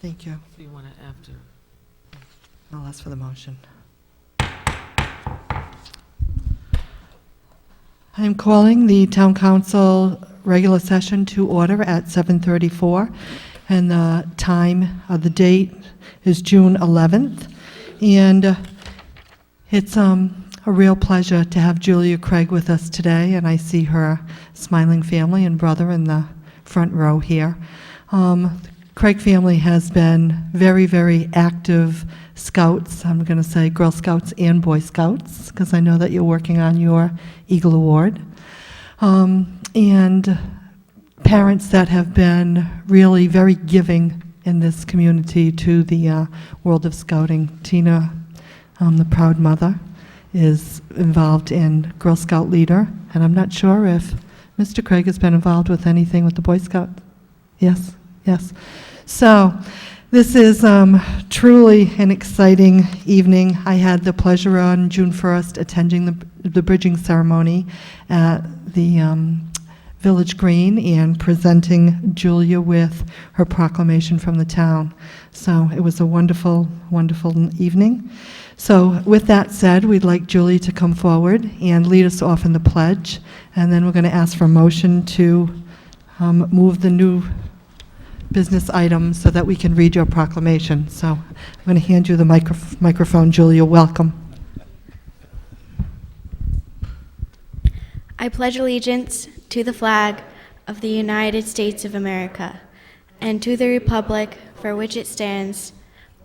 Thank you. So you want it after? I'll ask for the motion. I'm calling the Town Council regular session to order at 7:34, and the time of the date is June 11th. And it's a real pleasure to have Julia Craig with us today, and I see her smiling family and brother in the front row here. The Craig family has been very, very active Scouts. I'm going to say Girl Scouts and Boy Scouts, because I know that you're working on your Eagle Award. And parents that have been really very giving in this community to the world of scouting. Tina, the proud mother, is involved in Girl Scout leader, and I'm not sure if Mr. Craig has been involved with anything with the Boy Scouts. Yes, yes. So this is truly an exciting evening. I had the pleasure on June 1st attending the bridging ceremony at the Village Green and presenting Julia with her proclamation from the town. So it was a wonderful, wonderful evening. So with that said, we'd like Julie to come forward and lead us off in the pledge, and then we're going to ask for a motion to move the new business item so that we can read your proclamation. So I'm going to hand you the microphone, Julia. Welcome. I pledge allegiance to the flag of the United States of America and to the republic for which it stands,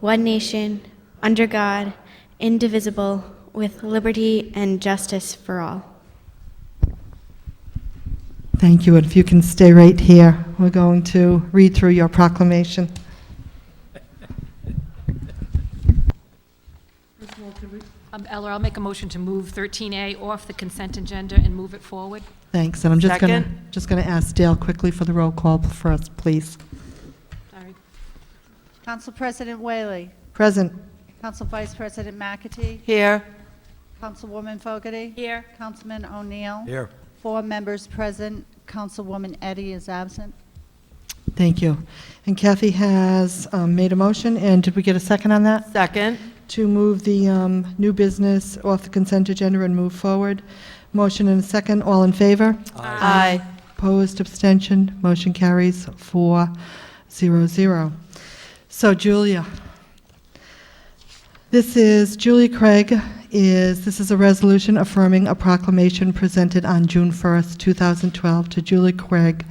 one nation, under God, indivisible, with liberty and justice for all. Thank you. And if you can stay right here, we're going to read through your proclamation. Eller, I'll make a motion to move 13A off the consent agenda and move it forward. Thanks. And I'm just going Second. to ask Dale quickly for the roll call for us, please. Sorry. Council President Whaley. Present. Council Vice President McAtee. Here. Councilwoman Fogarty. Here. Councilman O'Neill. Here. 4 members present. Councilwoman Eddy is absent. Thank you. And Kathy has made a motion, and did we get a second on that? Second. To move the new business off the consent agenda and move forward. Motion and a second. All in favor? Aye. Opposed, abstention, motion carries 4-0-0. So Julia, this is a resolution affirming a proclamation presented on June 1st, 2012 to Julie Craig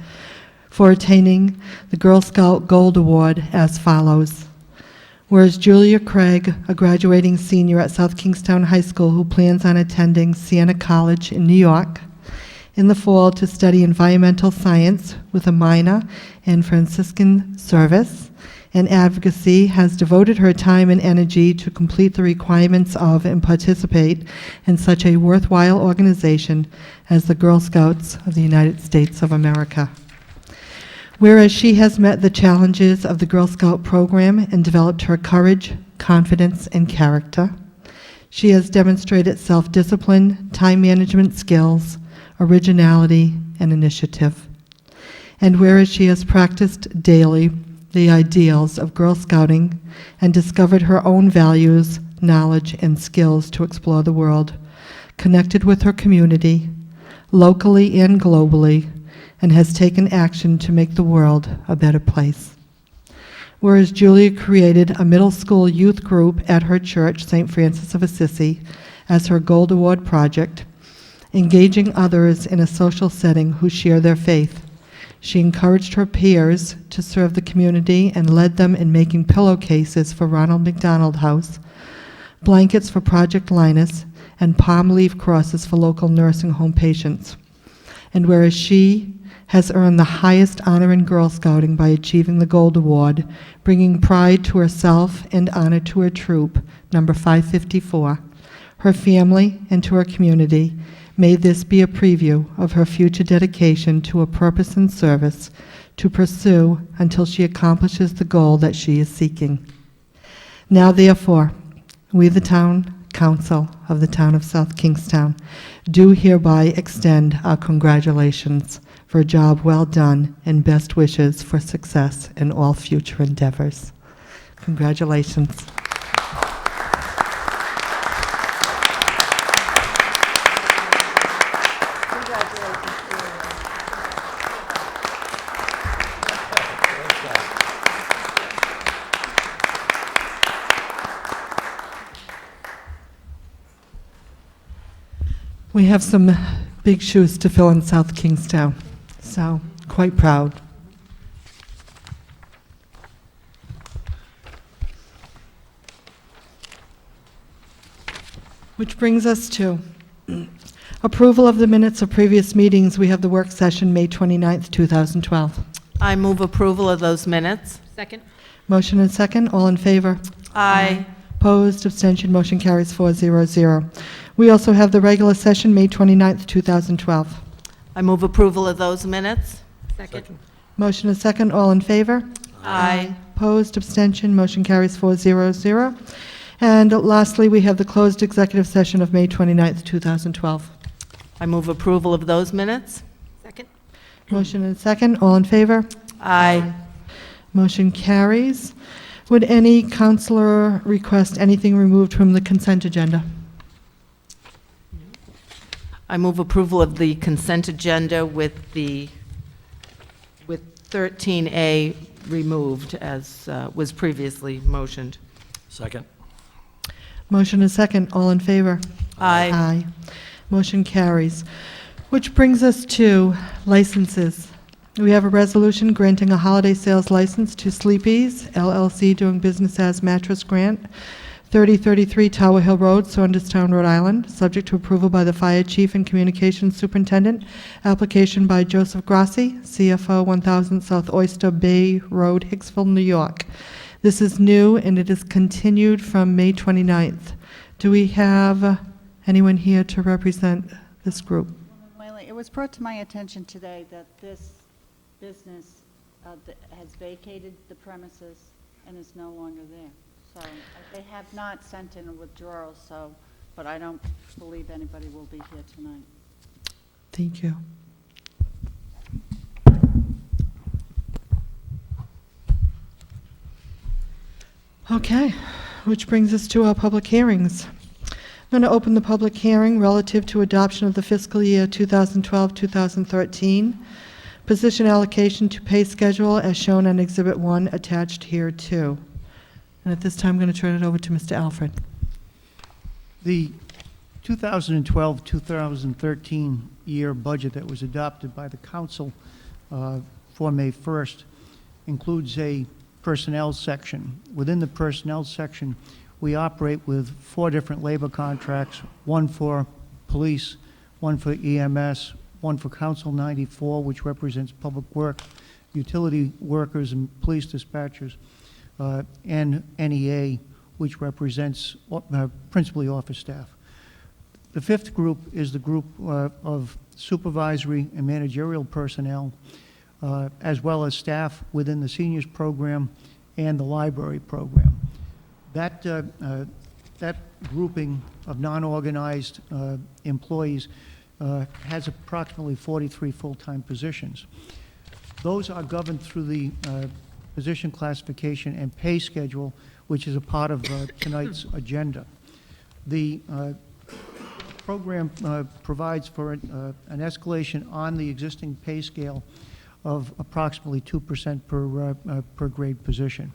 for attaining the Girl Scout Gold Award as follows. Whereas Julia Craig, a graduating senior at South Kingstown High School who plans on attending Siena College in New York in the fall to study environmental science with a minor in Franciscan service and advocacy, has devoted her time and energy to complete the requirements of and participate in such a worthwhile organization as the Girl Scouts of the United States of America. Whereas she has met the challenges of the Girl Scout program and developed her courage, confidence, and character, she has demonstrated self-discipline, time management skills, originality, and initiative. And whereas she has practiced daily the ideals of Girl Scouting and discovered her own values, knowledge, and skills to explore the world, connected with her community, locally and globally, and has taken action to make the world a better place. Whereas Julia created a middle school youth group at her church, St. Francis of Assisi, as her Gold Award project, engaging others in a social setting who share their faith. She encouraged her peers to serve the community and led them in making pillowcases for Ronald McDonald House, blankets for Project Linus, and palm leaf crosses for local nursing home patients. And whereas she has earned the highest honor in Girl Scouting by achieving the Gold Award, bringing pride to herself and honor to her troop, number 554, her family, and to her community, may this be a preview of her future dedication to a purpose and service to pursue until she accomplishes the goal that she is seeking. Now, therefore, we, the Town Council of the Town of South Kingstown, do hereby extend our congratulations for a job well done and best wishes for success in all future endeavors. Congratulations. We have some big shoes to fill in South Kingstown, so quite proud. Which brings us to approval of the minutes of previous meetings. We have the work session, May 29th, 2012. I move approval of those minutes. Second? Motion and second, all in favor? Aye. Opposed, abstention, motion carries 400. We also have the regular session, May 29th, 2012. I move approval of those minutes. Second. Motion and second, all in favor? Aye. Opposed, abstention, motion carries 400. And lastly, we have the closed executive session of May 29th, 2012. I move approval of those minutes. Second? Motion and second, all in favor? Aye. Motion carries. Would any counselor request anything removed from the consent agenda? I move approval of the consent agenda with 13A removed as was previously motioned. Second. Motion and second, all in favor? Aye. Aye. Motion carries. Which brings us to licenses. We have a resolution granting a holiday sales license to Sleepy's LLC doing business as Mattress Grant, 3033 Tower Hill Road, Saunderstown, Rhode Island, subject to approval by the Fire Chief and Communications Superintendent. Application by Joseph Grassi, CFO 1000 South Oyster Bay Road, Hicksville, New York. This is new, and it is continued from May 29th. Do we have anyone here to represent this group? Whaley, it was brought to my attention today that this business has vacated the premises and is no longer there. So they have not sent in a withdrawal, but I don't believe anybody will be here tonight. Thank you. Okay, which brings us to our public hearings. I'm going to open the public hearing relative to adoption of the fiscal year 2012-2013 position allocation to pay schedule as shown on Exhibit 1 attached here too. And at this time, I'm going to turn it over to Mr. Alfred. The 2012-2013 year budget that was adopted by the council for May 1st includes a personnel section. Within the personnel section, we operate with 4 different labor contracts, one for police, one for EMS, one for Council 94, which represents public work, utility workers and police dispatchers, and NEA, which represents principally office staff. The 5th group is the group of supervisory and managerial personnel, as well as staff within the seniors program and the library program. That grouping of non-organized employees has approximately 43 full-time positions. Those are governed through the position classification and pay schedule, which is a part of tonight's agenda. The program provides for an escalation on the existing pay scale of approximately 2% per grade position.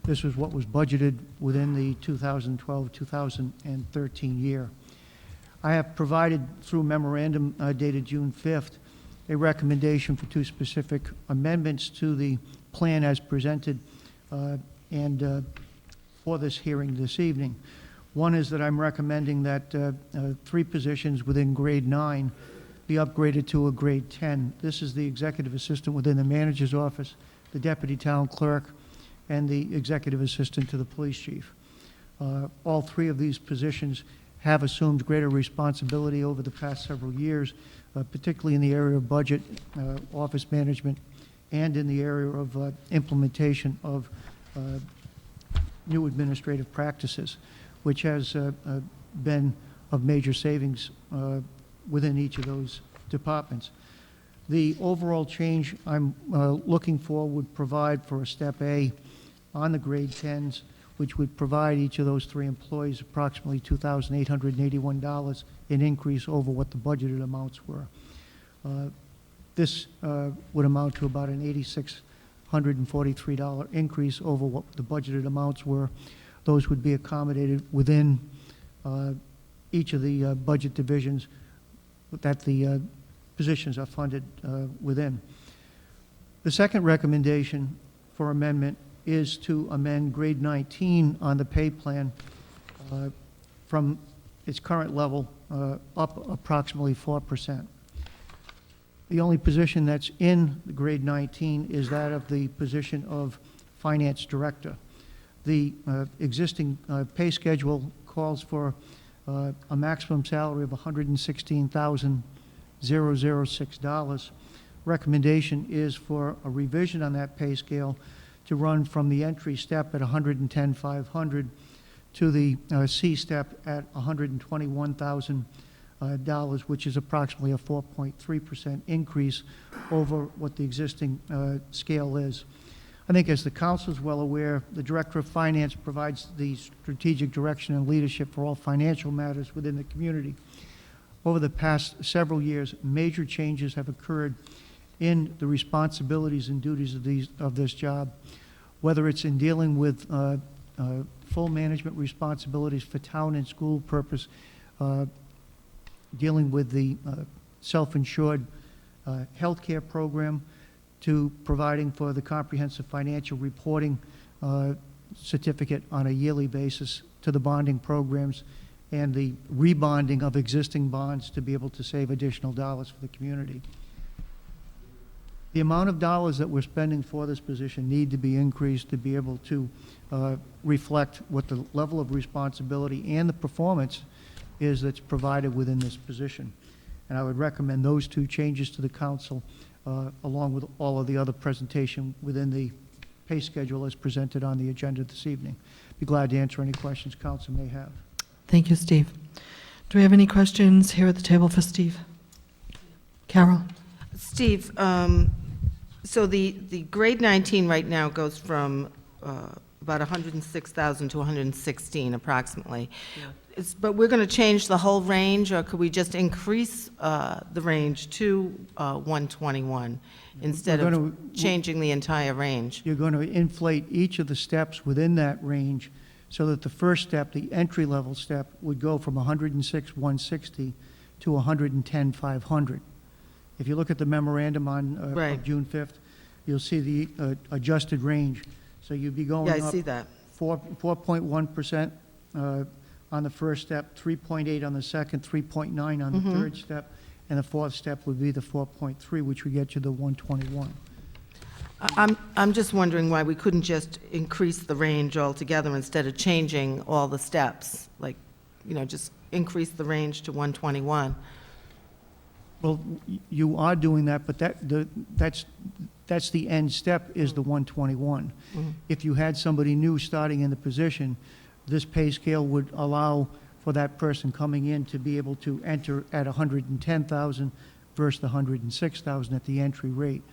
This was what was budgeted within the 2012-2013 year. I have provided through memorandum dated June 5th a recommendation for 2 specific amendments to the plan as presented and for this hearing this evening. One is that I'm recommending that 3 positions within grade 9 be upgraded to a grade 10. This is the executive assistant within the manager's office, the deputy town clerk, and the executive assistant to the police chief. All 3 of these positions have assumed greater responsibility over the past several years, particularly in the area of budget, office management, and in the area of implementation of new administrative practices, which has been of major savings within each of those departments. The overall change I'm looking for would provide for a step A on the grade 10s, which would provide each of those three employees approximately $2,881 in increase over what the budgeted amounts were. This would amount to about an $8,643 increase over what the budgeted amounts were. Those would be accommodated within each of the budget divisions that the positions are funded within. The second recommendation for amendment is to amend grade 19 on the pay plan from its current level up approximately 4%. The only position that's in the grade 19 is that of the position of finance director. The existing pay schedule calls for a maximum salary of $116,006. Recommendation is for a revision on that pay scale to run from the entry step at $110,500 to the C step at $121,000, which is approximately a 4.3% increase over what the existing scale is. I think as the council is well aware, the Director of Finance provides the strategic direction and leadership for all financial matters within the community. Over the past several years, major changes have occurred in the responsibilities and duties of this job, whether it's in dealing with full management responsibilities for town and school purpose, dealing with the self-insured healthcare program, to providing for the comprehensive financial reporting certificate on a yearly basis, to the bonding programs and the rebonding of existing bonds to be able to save additional dollars for the community. The amount of dollars that we're spending for this position need to be increased to be able to reflect what the level of responsibility and the performance is that's provided within this position. And I would recommend those two changes to the council along with all of the other presentation within the pay schedule as presented on the agenda this evening. Be glad to answer any questions council may have. Thank you, Steve. Do we have any questions here at the table for Steve? Carol? Steve, so the grade 19 right now goes from about 106,000 to 116 approximately. But we're going to change the whole range, or could we just increase the range to 121 instead of changing the entire range? You're going to inflate each of the steps within that range so that the first step, the entry-level step, would go from 106,160 to 110,500. If you look at the memorandum on of June 5th, you'll see the adjusted range. So you'd be going up. Yeah, I see that. 4.1% on the first step, 3.8 on the second, 3.9 on the third step, and the fourth step would be the 4.3, which would get you the 121. I'm just wondering why we couldn't just increase the range altogether instead of changing all the steps, like, you know, just increase the range to 121. Well, you are doing that, but that's the end step is the 121. If you had somebody new starting in the position, this pay scale would allow for that person coming in to be able to enter at 110,000 versus the 106,000 at the entry rate.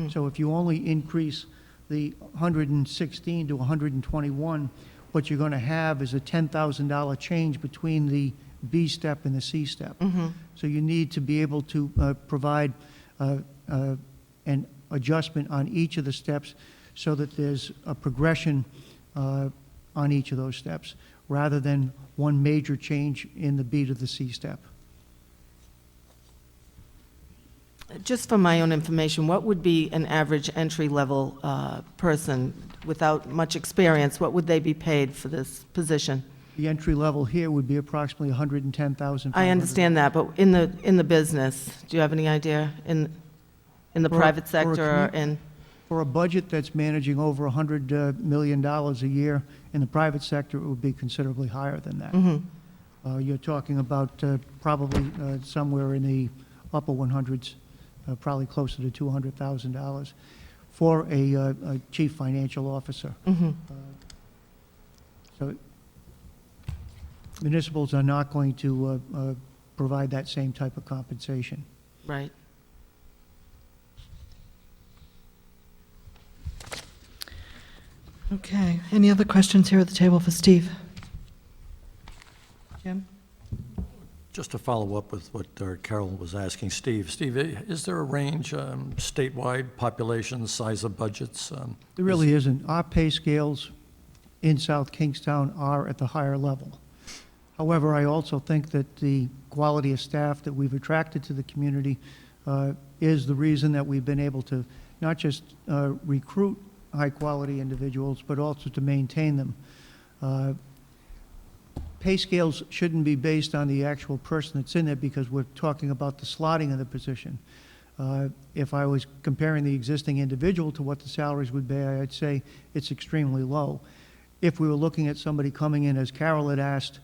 So if you only increase the 116 to 121, what you're going to have is a $10,000 change between the B step and the C step. So you need to be able to provide an adjustment on each of the steps so that there's a progression on each of those steps, rather than one major change in the B to the C step. Just for my own information, what would be an average entry-level person without much experience? What would they be paid for this position? The entry level here would be approximately 110,000. I understand that, but in the business, do you have any idea in the private sector or in? For a budget that's managing over $100 million a year, in the private sector, it would be considerably higher than that. You're talking about probably somewhere in the upper 100s, probably closer to $200,000 for a chief financial officer. So municipals are not going to provide that same type of compensation. Right. Okay, any other questions here at the table for Steve? Jim? Just to follow up with what Carol was asking Steve. Steve, is there a range, statewide population, size of budgets? There really isn't. Our pay scales in South Kingstown are at the higher level. However, I also think that the quality of staff that we've attracted to the community is the reason that we've been able to not just recruit high-quality individuals, but also to maintain them. Pay scales shouldn't be based on the actual person that's in there because we're talking about the slotting of the position. If I was comparing the existing individual to what the salaries would be, I'd say it's extremely low. If we were looking at somebody coming in, as Carol had asked,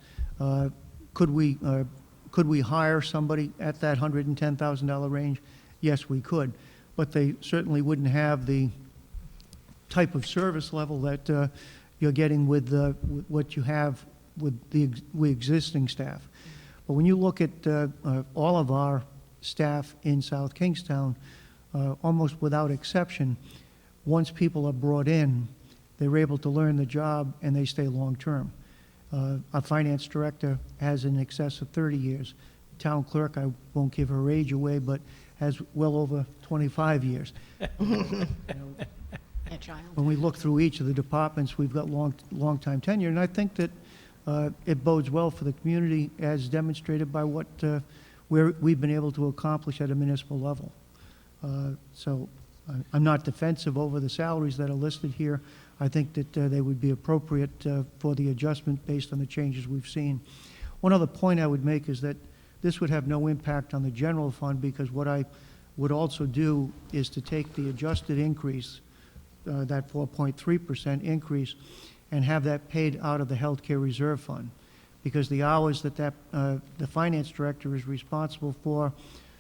could we hire somebody at that $110,000 range? Yes, we could, but they certainly wouldn't have the type of service level that you're getting with what you have with the existing staff. But when you look at all of our staff in South Kingstown, almost without exception, once people are brought in, they're able to learn the job and they stay long-term. Our finance director has in excess of 30 years. Town clerk, I won't give her age away, but has well over 25 years. When we look through each of the departments, we've got long-time tenure, and I think that it bodes well for the community as demonstrated by what we've been able to accomplish at a municipal level. So I'm not defensive over the salaries that are listed here. I think that they would be appropriate for the adjustment based on the changes we've seen. One other point I would make is that this would have no impact on the general fund because what I would also do is to take the adjusted increase, that 4.3% increase, and have that paid out of the healthcare reserve fund, because the hours that the finance director is responsible for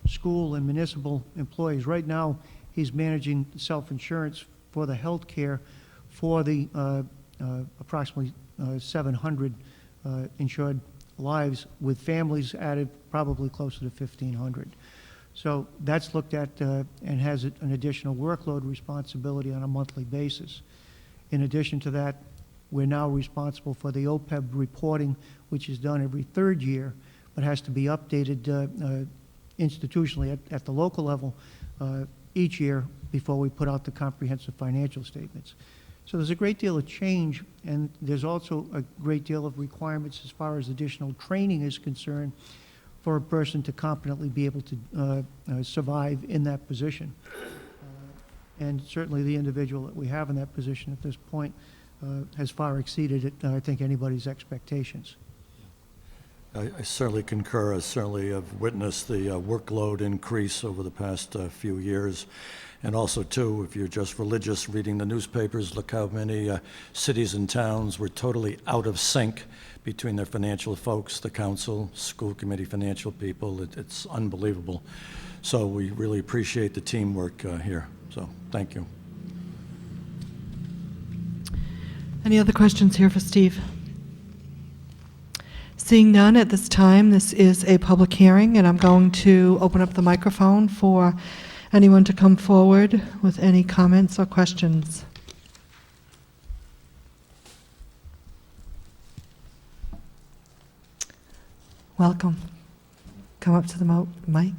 school and municipal employees. Right now, he's managing self-insurance for the healthcare for the approximately 700 insured lives, with families added probably closer to 1,500. So that's looked at and has an additional workload responsibility on a monthly basis. In addition to that, we're now responsible for the OPEB reporting, which is done every third year, but has to be updated institutionally at the local level each year before we put out the comprehensive financial statements. So there's a great deal of change, and there's also a great deal of requirements as far as additional training is concerned for a person to competently be able to survive in that position. And certainly the individual that we have in that position at this point has far exceeded, I think, anybody's expectations. I certainly concur. I certainly have witnessed the workload increase over the past few years. And also, too, if you're just religious, reading the newspapers, look how many cities and towns were totally out of sync between their financial folks, the council, school committee financial people. It's unbelievable. So we really appreciate the teamwork here. So thank you. Any other questions here for Steve? Seeing none at this time, this is a public hearing, and I'm going to open up the microphone for anyone to come forward with any comments or questions. Welcome. Come up to the mic.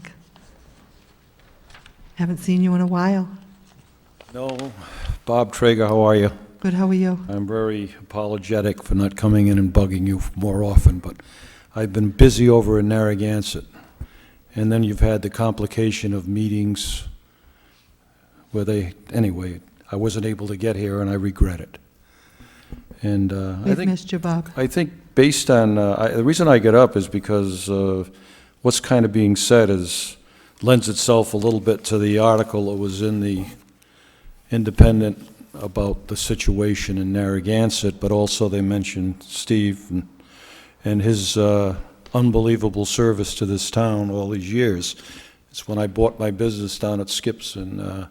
Haven't seen you in a while. No, Bob Traeger, how are you? Good, how are you? I'm very apologetic for not coming in and bugging you more often, but I've been busy over in Narragansett. And then you've had the complication of meetings where anyway, I wasn't able to get here and I regret it. And We've missed you, Bob. I think based on, the reason I get up is because what's kind of being said lends itself a little bit to the article that was in the Independent about the situation in Narragansett, but also they mentioned Steve and his unbelievable service to this town all these years. It's when I bought my business down at Skips in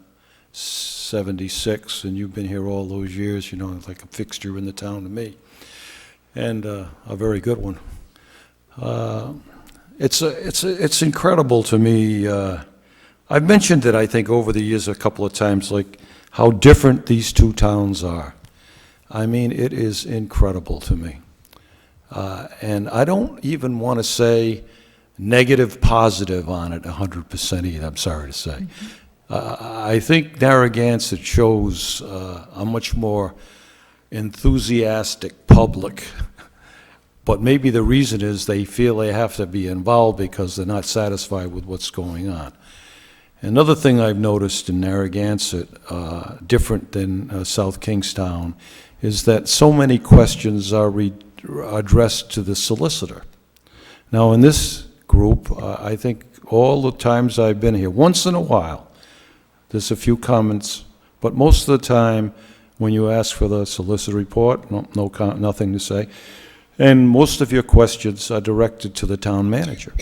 76, and you've been here all those years, you know, like a fixture in the town to me, and a very good one. It's incredible to me. I've mentioned it, I think, over the years a couple of times, like how different these two towns are. I mean, it is incredible to me. And I don't even want to say negative, positive on it 100% either, I'm sorry to say. I think Narragansett shows a much more enthusiastic public, but maybe the reason is they feel they have to be involved because they're not satisfied with what's going on. Another thing I've noticed in Narragansett, different than South Kingstown, is that so many questions are addressed to the solicitor. Now, in this group, I think all the times I've been here, once in a while, there's a few comments, but most of the time, when you ask for the solicitor report, nothing to say, and most of your questions are directed to the town manager,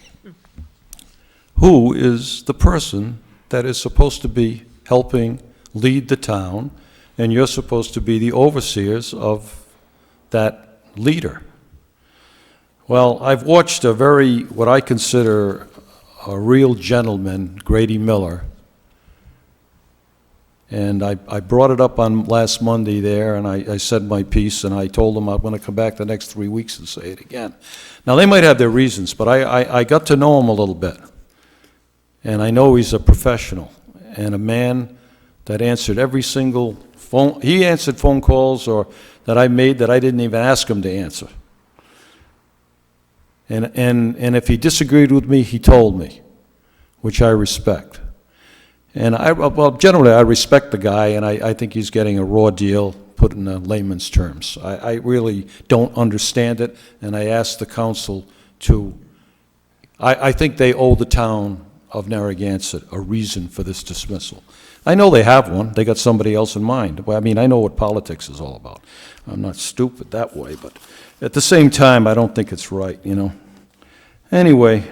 who is the person that is supposed to be helping lead the town, and you're supposed to be the overseers of that leader. Well, I've watched what I consider a real gentleman, Grady Miller, and I brought it up on last Monday there, and I said my piece, and I told them I'm going to come back the next 3 weeks and say it again. Now, they might have their reasons, but I got to know him a little bit, and I know he's a professional and a man that answered every single phone. He answered phone calls that I made that I didn't even ask him to answer. And if he disagreed with me, he told me, which I respect. And generally, I respect the guy, and I think he's getting a raw deal, put in layman's terms. I really don't understand it, and I ask the council I think they owe the town of Narragansett a reason for this dismissal. I know they have one. They got somebody else in mind. Well, I mean, I know what politics is all about. I'm not stupid that way, but at the same time, I don't think it's right, you know. Anyway,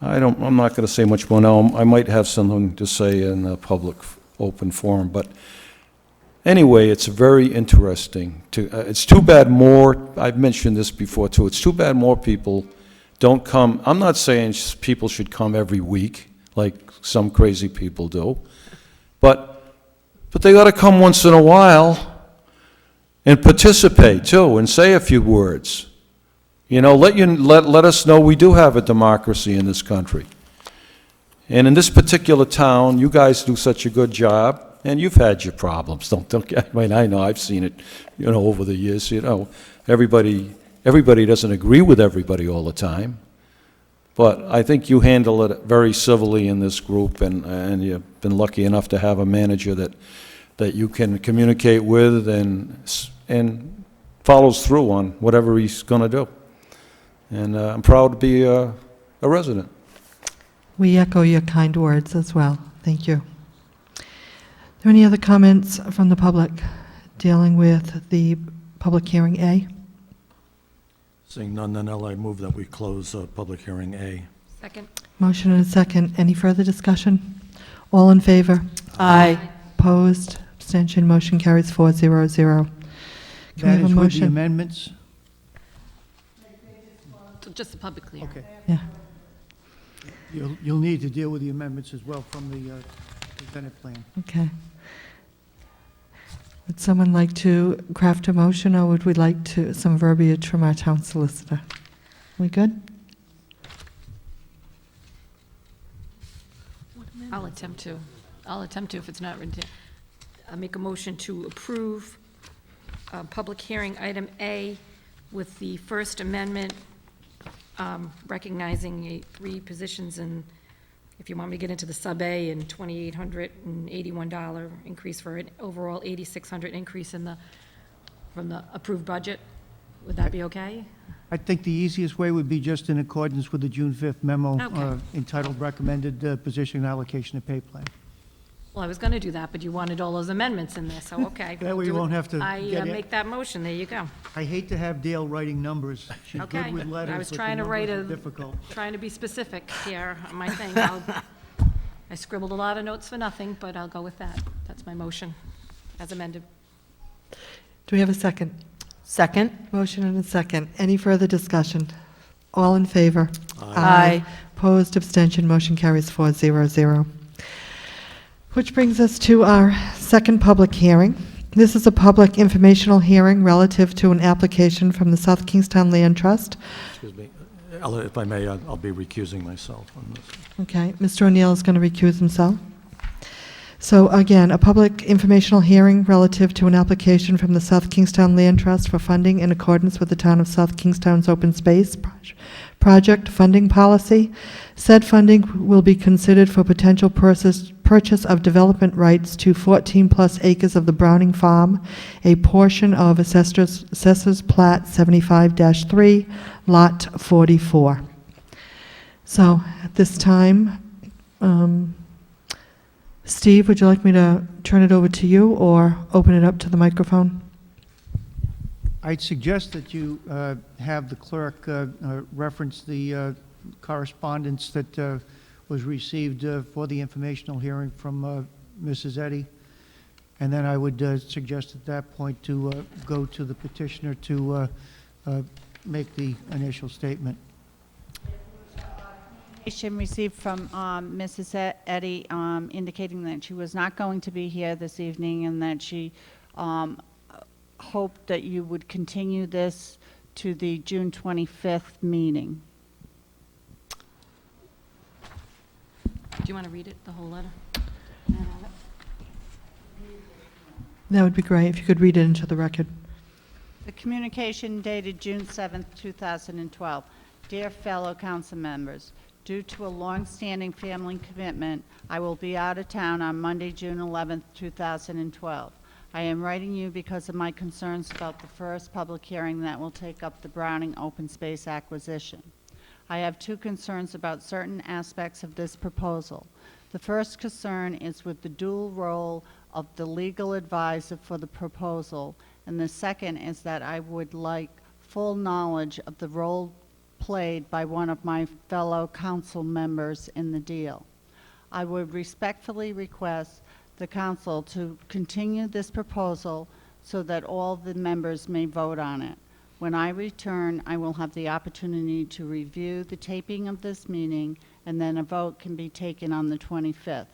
I'm not going to say much more now. I might have something to say in a public open forum, but anyway, it's very interesting. It's too bad I've mentioned this before too, it's too bad more people don't come. I'm not saying people should come every week like some crazy people do, but they got to come once in a while and participate too and say a few words. You know, let us know we do have a democracy in this country. And in this particular town, you guys do such a good job, and you've had your problems. I mean, I know, I've seen it, you know, over the years. You know, everybody doesn't agree with everybody all the time. But I think you handle it very civilly in this group, and you've been lucky enough to have a manager that you can communicate with and follows through on whatever he's going to do. And I'm proud to be a resident. We echo your kind words as well. Thank you. Are there any other comments from the public dealing with the public hearing A? Seeing none, then I move that we close public hearing A. Second. Motion and a second. Any further discussion? All in favor? Aye. Opposed? Abstention? Motion carries 400. Can we That have a is with the motion? amendments? So just the public hearing. Okay. Yeah. You'll need to deal with the amendments as well from the presented plan. Okay. Would someone like to craft a motion, or would we like some verbiage from our town solicitor? We good? I'll attempt to if it's not written. I'll make a motion to approve public hearing item A with the First Amendment recognizing 3 positions, and if you want me to get into the sub-A, and $2,881 increase for an overall $8,600 increase from the approved budget. Would that be okay? I think the easiest way would be just in accordance with the June 5th memo Okay. entitled Recommended Position Allocation of Pay Plan. Well, I was going to do that, but you wanted all those amendments in there, so okay. That way I'll you do it. won't have to I get it. make that motion, there you go. I hate to have Dale writing numbers. She's Okay. good with letters, I was but the trying to write numbers a, are difficult. trying to be specific here on my thing. I scribbled a lot of notes for nothing, but I'll go with that. That's my motion, as amended. Do we have a second? Second? Motion and a second. Any further discussion? All in favor? Aye. Opposed? Abstention? Motion carries 400. Which brings us to our second public hearing. This is a public informational hearing relative to an application from the South Kingstown Land Trust. Excuse me. If I may, I'll be recusing myself on this. Okay, Mr. O'Neill is going to recuse himself. So again, a public informational hearing relative to an application from the South Kingstown Land Trust for funding in accordance with the Town of South Kingstown's open space project funding policy. Said funding will be considered for potential purchase of development rights to 14-plus acres of the Browning Farm, a portion of Assessor's Plat 75-3, Lot 44. So at this time, Steve, would you like me to turn it over to you or open it up to the microphone? I'd suggest that you have the clerk reference the correspondence that was received for the informational hearing from Mrs. Eddy. And then I would suggest at that point to go to the petitioner to make the initial statement. Information received from Mrs. Eddy indicating that she was not going to be here this evening and that she hoped that you would continue this to the June 25th meeting. Do you want to read it, the whole letter? That would be great if you could read it into the record. The communication dated June 7th, 2012. Dear fellow council members, due to a long-standing family commitment, I will be out of town on Monday, June 11th, 2012. I am writing you because of my concerns about the first public hearing that will take up the Browning open space acquisition. I have two concerns about certain aspects of this proposal. The first concern is with the dual role of the legal advisor for the proposal, and the second is that I would like full knowledge of the role played by one of my fellow council members in the deal. I would respectfully request the council to continue this proposal so that all the members may vote on it. When I return, I will have the opportunity to review the taping of this meeting, and then a vote can be taken on the 25th,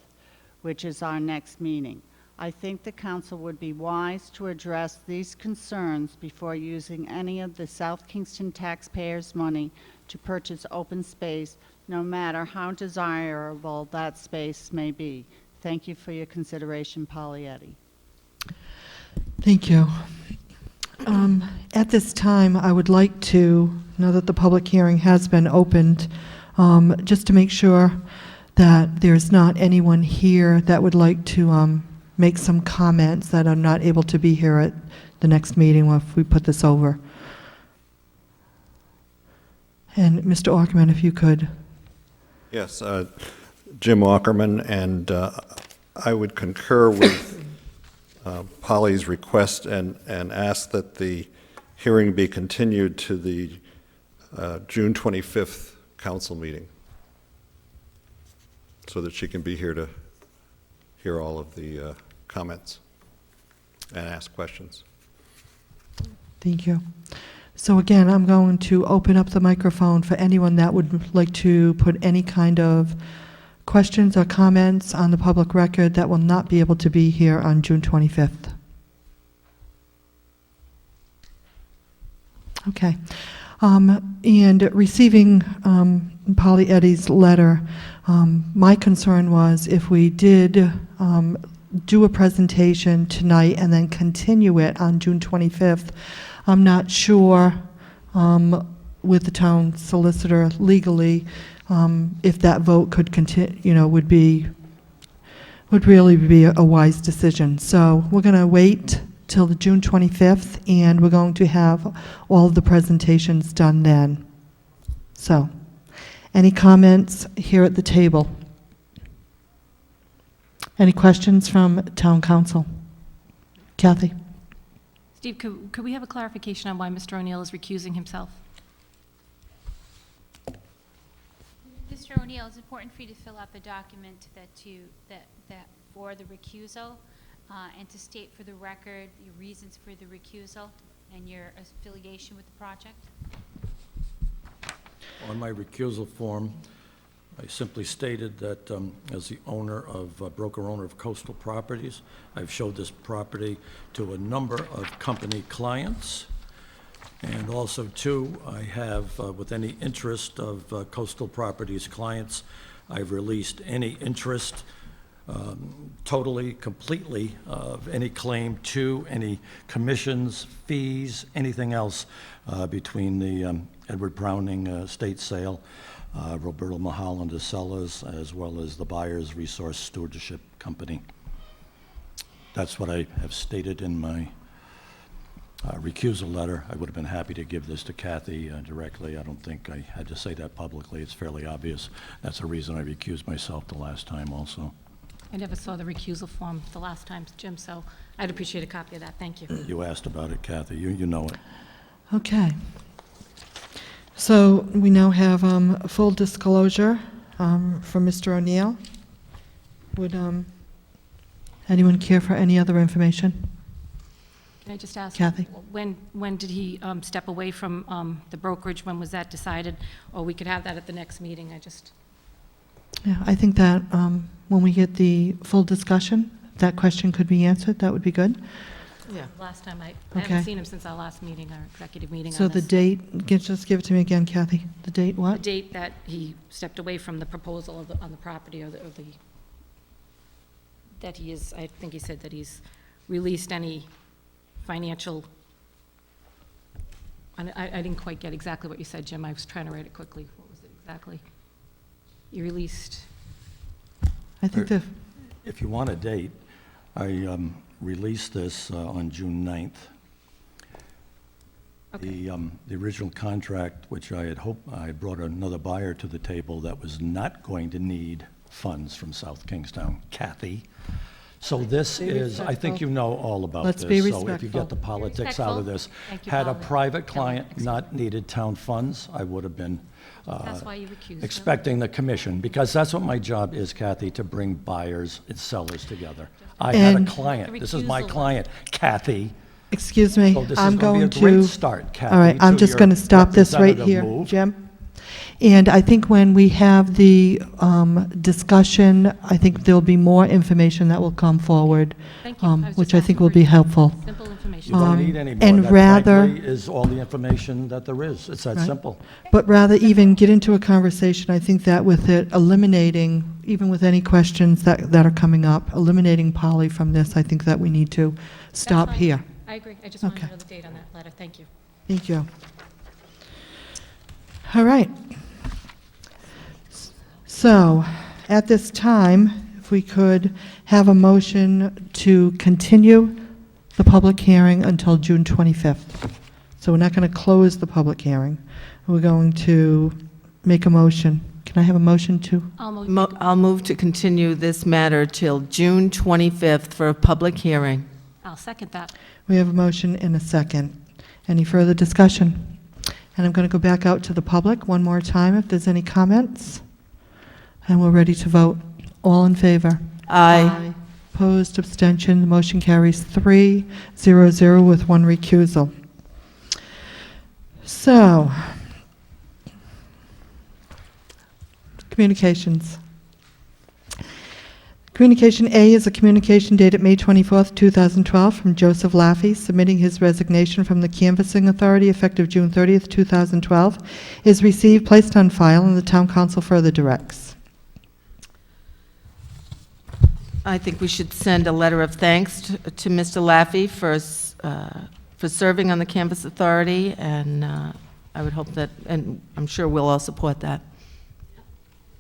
which is our next meeting. I think the council would be wise to address these concerns before using any of the South Kingston taxpayers' money to purchase open space, no matter how desirable that space may be. Thank you for your consideration, Polly Eddy. Thank you. At this time, I would like to, now that the public hearing has been opened, just to make sure that there's not anyone here that would like to make some comments that are not able to be here at the next meeting if we put this over. And Mr. Ackerman, if you could. Yes, Jim Ackerman, and I would concur with Polly's request and ask that the hearing be continued to the June 25th council meeting so that she can be here to hear all of the comments and ask questions. Thank you. So again, I'm going to open up the microphone for anyone that would like to put any kind of questions or comments on the public record that will not be able to be here on June 25th. Okay. And receiving Polly Eddy's letter, my concern was if we did do a presentation tonight and then continue it on June 25th, I'm not sure with the town solicitor legally if that vote could continue, would really be a wise decision. So we're going to wait till the June 25th, and we're going to have all of the presentations done then. So, any comments here at the table? Any questions from town council? Kathy? Steve, could we have a clarification on why Mr. O'Neill is recusing himself? Mr. O'Neill, it's important for you to fill out the document that for the recusal, and to state for the record your reasons for the recusal and your affiliation with the project. On my recusal form, I simply stated that as the broker owner of Coastal Properties, I've showed this property to a number of company clients. And also, too, I have, with any interest of Coastal Properties clients, I've released any interest totally, completely, of any claim to any commissions, fees, anything else between the Edward Browning estate sale, Roberto Mulholland, the sellers, as well as the Buyers Resource Stewardship Company. That's what I have stated in my recusal letter. I would have been happy to give this to Kathy directly. I don't think I had to say that publicly. It's fairly obvious. That's the reason I recused myself the last time also. I never saw the recusal form the last time, Jim, so I'd appreciate a copy of that. Thank you. You asked about it, Kathy. You know it. Okay. So we now have a full disclosure from Mr. O'Neill. Would anyone care for any other information? Can I just ask? Kathy? When did he step away from the brokerage? When was that decided? Or we could have that at the next meeting. Yeah, I think that when we get the full discussion, that question could be answered. That would be good. Yeah. Last time, I Okay. haven't seen him since our last meeting, our executive meeting So on the this. date, just give it to me again, Kathy. The date The what? date that he stepped away from the proposal on the property that he is, I think he said that he's released any financial, I didn't quite get exactly what you said, Jim. I was trying to write it quickly. What was it exactly? You released, I think the, If you want a date, I released this on June 9th. okay. The original contract, which I had hoped, I brought another buyer to the table that was not going to need funds from South Kingstown, Kathy. So this Be is, I think you know all about this. Let's be So if you respectful. get the politics out of this. Thank you, Had a Paul. private Kelly, client excuse not needed town funds, I would have been That's why you recused him? expecting the commission, because that's what my job is, Kathy, to bring buyers and sellers together. I had a And- client, this is my Recusal. client, Kathy. excuse me, So this is I'm going going to be a to... great start, Kathy. All right, I'm just your going to stop this right representative here, move. Jim. And I think when we have the discussion, I think there'll be more information that will come forward, Thank you. I was which just I think asking will for be helpful. Simple information. You don't Um, need any more. and That, rather- frankly, is all the information that there is. It's that Right. simple. But rather even get into a conversation, I think that with it eliminating, even with any questions that are coming up, eliminating Polly from this, I think that we need to stop fine. here. I agree. I just wanted to Okay. know the date on that letter. Thank you. Thank you. All right. So, at this time, if we could have a motion to continue the public hearing until June 25th. So we're not going to close the public hearing. We're going to make a motion. Can I have a motion to? I'll move to continue this matter till June 25th for a public hearing. I'll second that. We have a motion and a second. Any further discussion? And I'm going to go back out to the public one more time if there's any comments. And we're ready to vote. All in favor? Aye. Opposed, abstention, the motion carries 3-0-0 with one recusal. So, communications. Communication A is a communication dated May 24th, 2012, from Joseph Laffey, submitting his resignation from the Canvassing Authority effective June 30th, 2012. Is received, placed on file, and the Town Council further directs. I think we should send a letter of thanks to Mr. Laffey for serving on the Canvas Authority, and I would hope that, and I'm sure we'll all support that.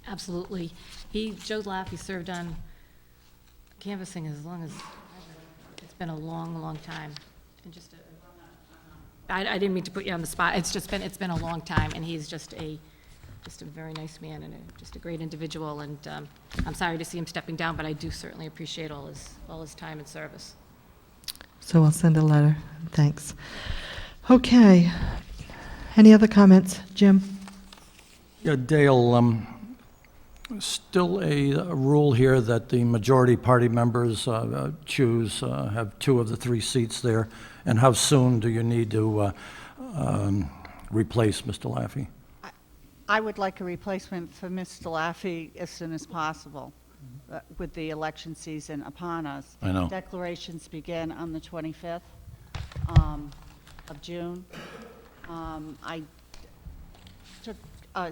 Absolutely. Joe Laffey served on canvassing as long as, it's been a long, long time. And just I didn't mean to put you on the spot. It's been a long time, and he's just a very nice man and just a great individual. And I'm sorry to see him stepping down, but I do certainly appreciate all his time and service. So I'll send a letter. Thanks. Okay. Any other comments? Jim? Yeah, Dale, still a rule here that the majority party members choose, have 2 of the 3 seats there. And how soon do you need to replace Mr. Laffey? I would like a replacement for Mr. Laffey as soon as possible, with the election season upon us. I know. Declarations begin on the 25th of June. I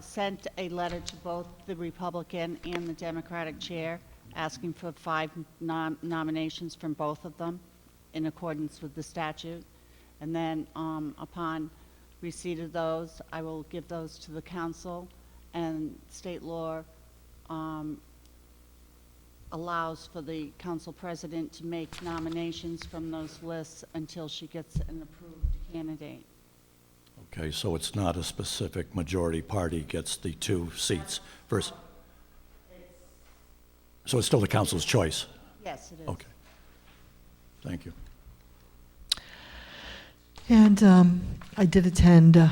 sent a letter to both the Republican and the Democratic chair, asking for 5 nominations from both of them in accordance with the statute. And then upon receipt of those, I will give those to the council, and state law allows for the council president to make nominations from those lists until she gets an approved candidate. Okay, so it's not a specific majority party gets the 2 seats versus... So it's still the council's choice? Yes, it is. Okay. Thank you. And I did attend a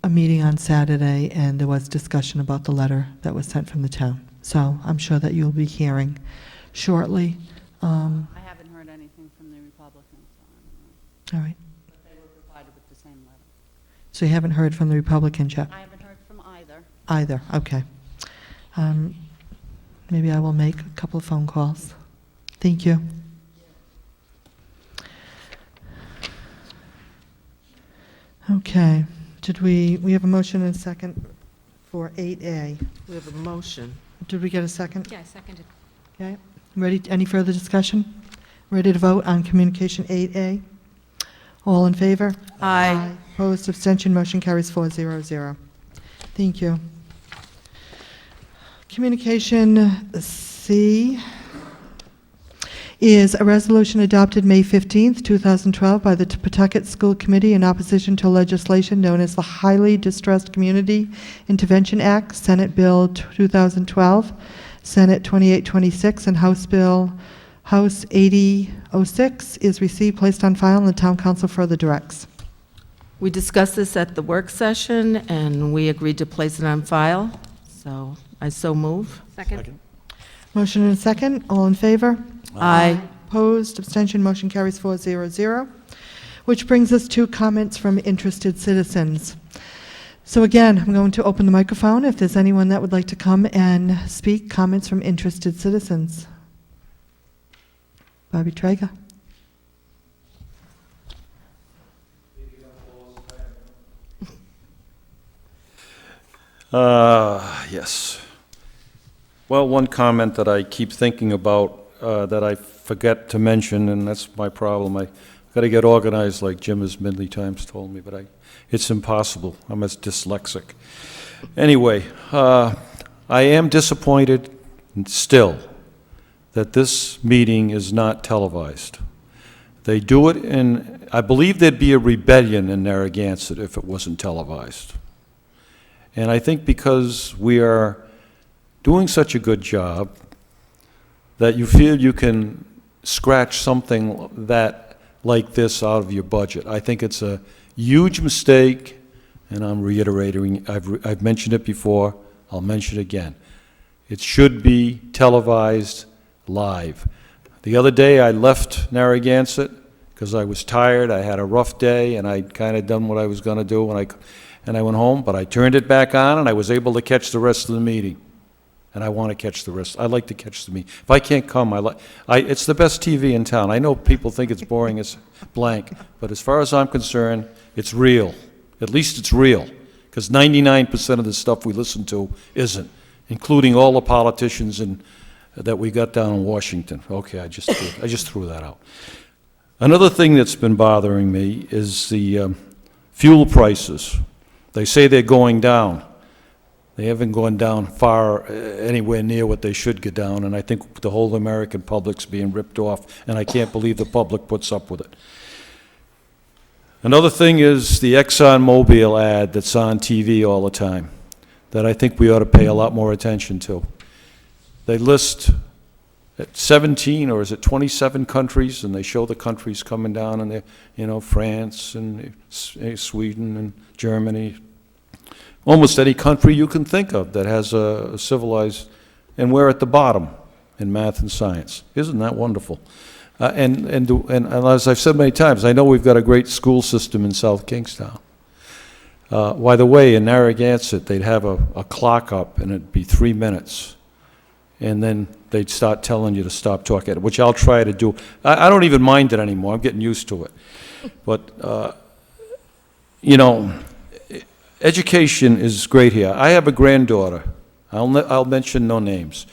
meeting on Saturday, and there was discussion about the letter that was sent from the town. So I'm sure that you'll be hearing shortly. I haven't heard anything from the Republicans, so I don't know. All right. But they were provided with the same letter. So you haven't heard from the Republicans yet? I haven't heard from either. Either, okay. Maybe I will make a couple of phone calls. Thank you. Okay, we have a motion and a second for 8A. We have a motion. Did we get a second? Yeah, I seconded. Okay, ready, any further discussion? Ready to vote on communication 8A? All in favor? Aye. Opposed, abstention, motion carries 400. Thank you. Communication C is a resolution adopted May 15th, 2012 by the Pawtucket School Committee in opposition to legislation known as the Highly Distressed Community Intervention Act, Senate Bill 2012, Senate 2826, and House 8006 is received, placed on file, and the Town Council further directs. We discussed this at the work session, and we agreed to place it on file, so I so move. Second? Motion and a second, all in favor? Aye. Opposed, abstention, motion carries 400, which brings us to comments from interested citizens. So again, I'm going to open the microphone if there's anyone that would like to come and speak. Comments from interested citizens. Bobby Traeger. Yes. Well, one comment that I keep thinking about that I forget to mention, and that's my problem. I got to get organized, like Jim has many times told me, but it's impossible. I'm as dyslexic. Anyway, I am disappointed still that this meeting is not televised. They do it in, I believe there'd be a rebellion in Narragansett if it wasn't televised. And I think because we are doing such a good job that you feel you can scratch something like this out of your budget. I think it's a huge mistake, and I'm reiterating, I've mentioned it before, I'll mention it again. It should be televised live. The other day I left Narragansett because I was tired, I had a rough day, and I'd kind of done what I was going to do, and I went home, but I turned it back on, and I was able to catch the rest of the meeting. And I want to catch the rest. I like to catch the meeting. If I can't come, it's the best TV in town. I know people think it's boring, it's blank, but as far as I'm concerned, it's real. At least it's real, because 99% of the stuff we listen to isn't, including all the politicians that we got down in Washington. Okay, I just threw that out. Another thing that's been bothering me is the fuel prices. They say they're going down. They haven't gone down far, anywhere near what they should get down, and I think the whole American public's being ripped off, and I can't believe the public puts up with it. Another thing is the ExxonMobil ad that's on TV all the time, that I think we ought to pay a lot more attention to. They list 17, or is it 27 countries, and they show the countries coming down, and France and Sweden and Germany, almost any country you can think of that has a civilized, and we're at the bottom in math and science. Isn't that wonderful? And as I've said many times, I know we've got a great school system in South Kingstown. By the way, in Narragansett, they'd have a clock up, and it'd be 3 minutes. And then they'd start telling you to stop talking, which I'll try to do. I don't even mind it anymore. I'm getting used to it. But, you know, education is great here. I have a granddaughter. I'll mention no names.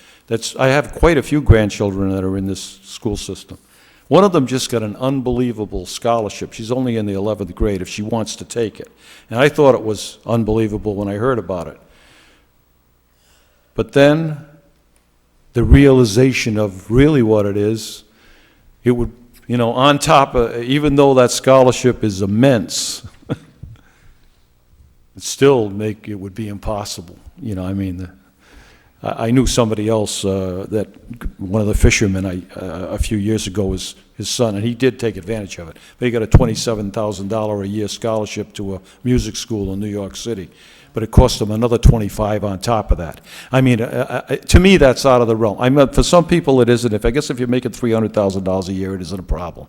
I have quite a few grandchildren that are in this school system. One of them just got an unbelievable scholarship. She's only in the 11th grade if she wants to take it. And I thought it was unbelievable when I heard about it. But then the realization of really what it is, it would, you know, on top of, even though that scholarship is immense, it would be impossible. You know, I mean, I knew somebody else that one of the fishermen a few years ago was his son, and he did take advantage of it. But he got a $27,000 a year scholarship to a music school in New York City. But it cost him another $25,000 on top of that. I mean, to me, that's out of the realm. I mean, for some people, it isn't. I guess if you're making $300,000 a year, it isn't a problem.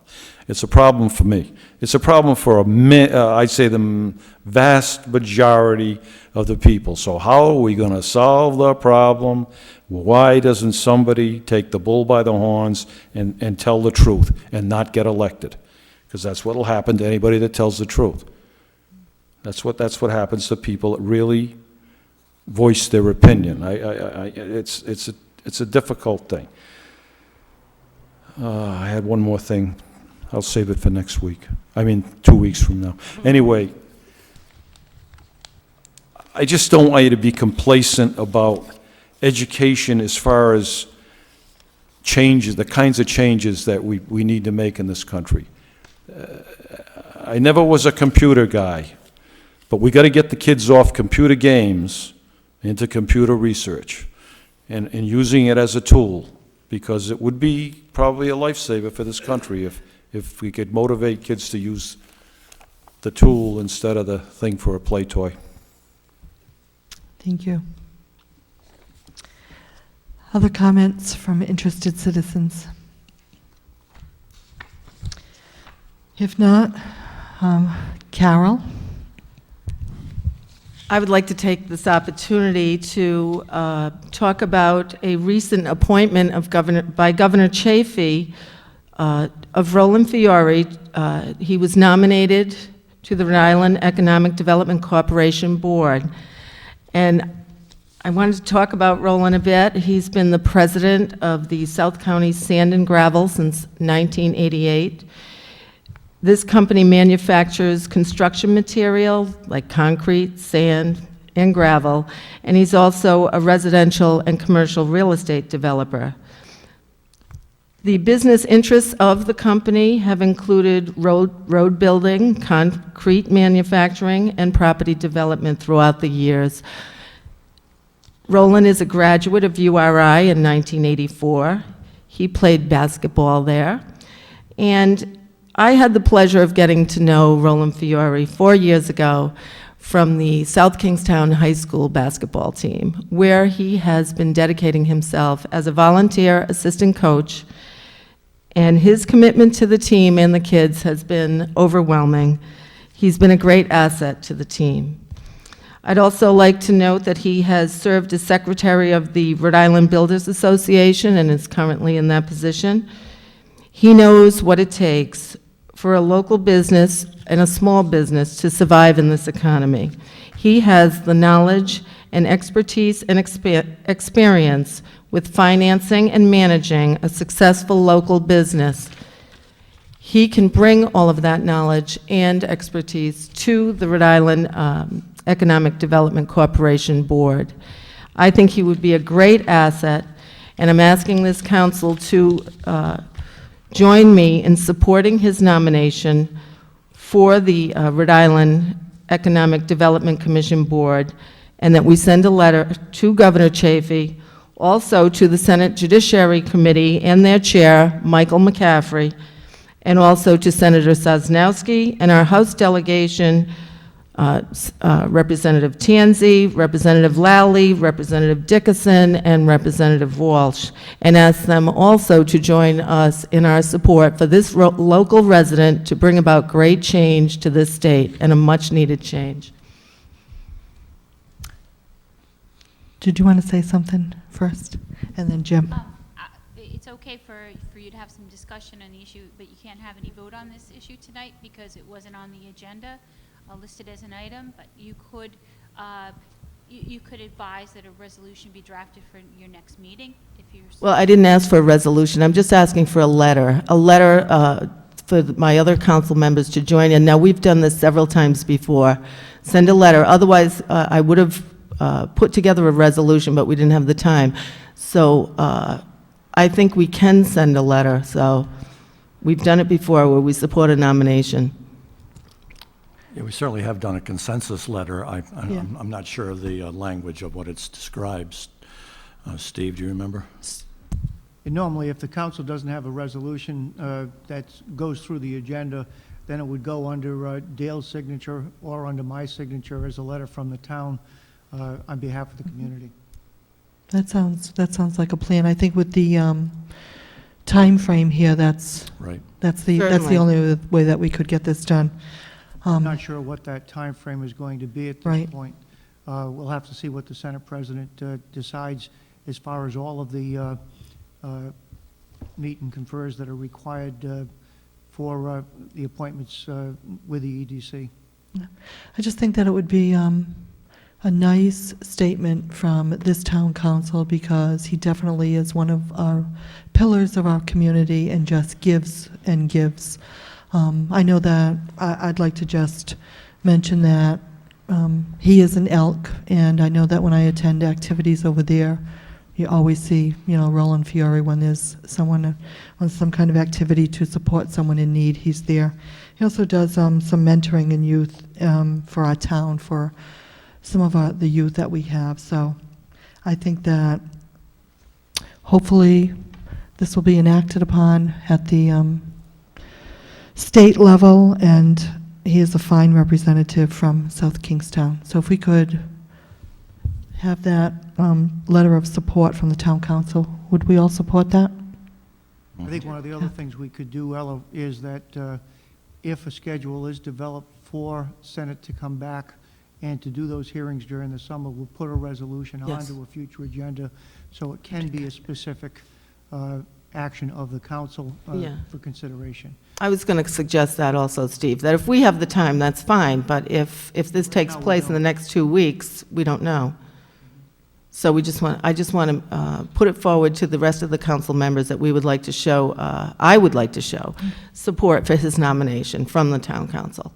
It's a problem for me. It's a problem for I'd say the vast majority of the people. So how are we going to solve the problem? Why doesn't somebody take the bull by the horns and tell the truth and not get elected? Because that's what will happen to anybody that tells the truth. That's what happens to people that really voice their opinion. It's a difficult thing. I had one more thing. I'll save it for next week. I mean, 2 weeks from now. Anyway, I just don't want you to be complacent about education as far as changes, the kinds of changes that we need to make in this country. I never was a computer guy. But we got to get the kids off computer games into computer research and using it as a tool, because it would be probably a lifesaver for this country if we could motivate kids to use the tool instead of the thing for a play toy. Thank you. Other comments from interested citizens? If not, Carol? I would like to take this opportunity to talk about a recent appointment by Governor Chafee of Roland Fiore. He was nominated to the Rhode Island Economic Development Corporation Board. And I wanted to talk about Roland a bit. He's been the president of the South County Sand and Gravel since 1988. This company manufactures construction material like concrete, sand, and gravel, and he's also a residential and commercial real estate developer. The business interests of the company have included road building, concrete manufacturing, and property development throughout the years. Roland is a graduate of URI in 1984. He played basketball there, and I had the pleasure of getting to know Roland Fiore 4 years ago from the South Kingstown High School basketball team, where he has been dedicating himself as a volunteer assistant coach, and his commitment to the team and the kids has been overwhelming. He's been a great asset to the team. I'd also like to note that he has served as secretary of the Rhode Island Builders Association and is currently in that position. He knows what it takes for a local business and a small business to survive in this economy. He has the knowledge and expertise and experience with financing and managing a successful local business. He can bring all of that knowledge and expertise to the Rhode Island Economic Development Corporation Board. I think he would be a great asset, and I'm asking this council to join me in supporting his nomination for the Rhode Island Economic Development Commission Board, and that we send a letter to Governor Chafee, also to the Senate Judiciary Committee and their chair, Michael McCaffrey, and also to Senator Sosnowski and our House delegation, Representative Tanzi, Representative Lally, Representative Dickinson, and Representative Walsh, and ask them also to join us in our support for this local resident to bring about great change to this state, and a much-needed change. Did you want to say something first? And then Jim? It's okay for you to have some discussion on the issue, but you can't have any vote on this issue tonight because it wasn't on the agenda, listed as an item, but you could, you could advise that a resolution be drafted for your next meeting if you're. Well, I didn't ask for a resolution. I'm just asking for a letter for my other council members to join in. Now, we've done this several times before. Send a letter. Otherwise, I would have put together a resolution, but we didn't have the time. So I think we can send a letter. So we've done it before where we support a nomination. Yeah, we certainly have done a consensus letter. Yeah. I'm not sure of the language of what it describes. Steve, do you remember? And normally, if the council doesn't have a resolution that goes through the agenda, then it would go under Dale's signature or under my signature as a letter from the town on behalf of the community. That sounds like a plan. I think with the time frame here, that's Right. the Certainly. only way that we could get this done. I'm not sure what that time frame is going to be at this Right. point. We'll have to see what the Senate President decides as far as all of the meet and confers that are required for the appointments with the EDC. I just think that it would be a nice statement from this town council because he definitely is one of our pillars of our community and just gives and gives. I know that I'd like to just mention that he is an Elk, and I know that when I attend activities over there, you always see, Roland Fiore when there's someone on some kind of activity to support someone in need, he's there. He also does some mentoring in youth for our town, for some of the youth that we have. So I think that hopefully this will be enacted upon at the state level, and he is a fine representative from South Kingstown. So if we could have that letter of support from the town council, would we all support that? I think one of the other things we could do, Ella, is that if a schedule is developed for Senate to come back and to do those hearings during the summer, we'll put a resolution Yes. onto a future agenda so it can be a specific action of the council Yeah. for consideration. I was going to suggest that also, Steve, that if we have the time, that's fine, but if this takes now we place in the don't. next 2 weeks, we don't know. So I just want to put it forward to the rest of the council members that we would like to show, I would like to show, support for his nomination from the town council.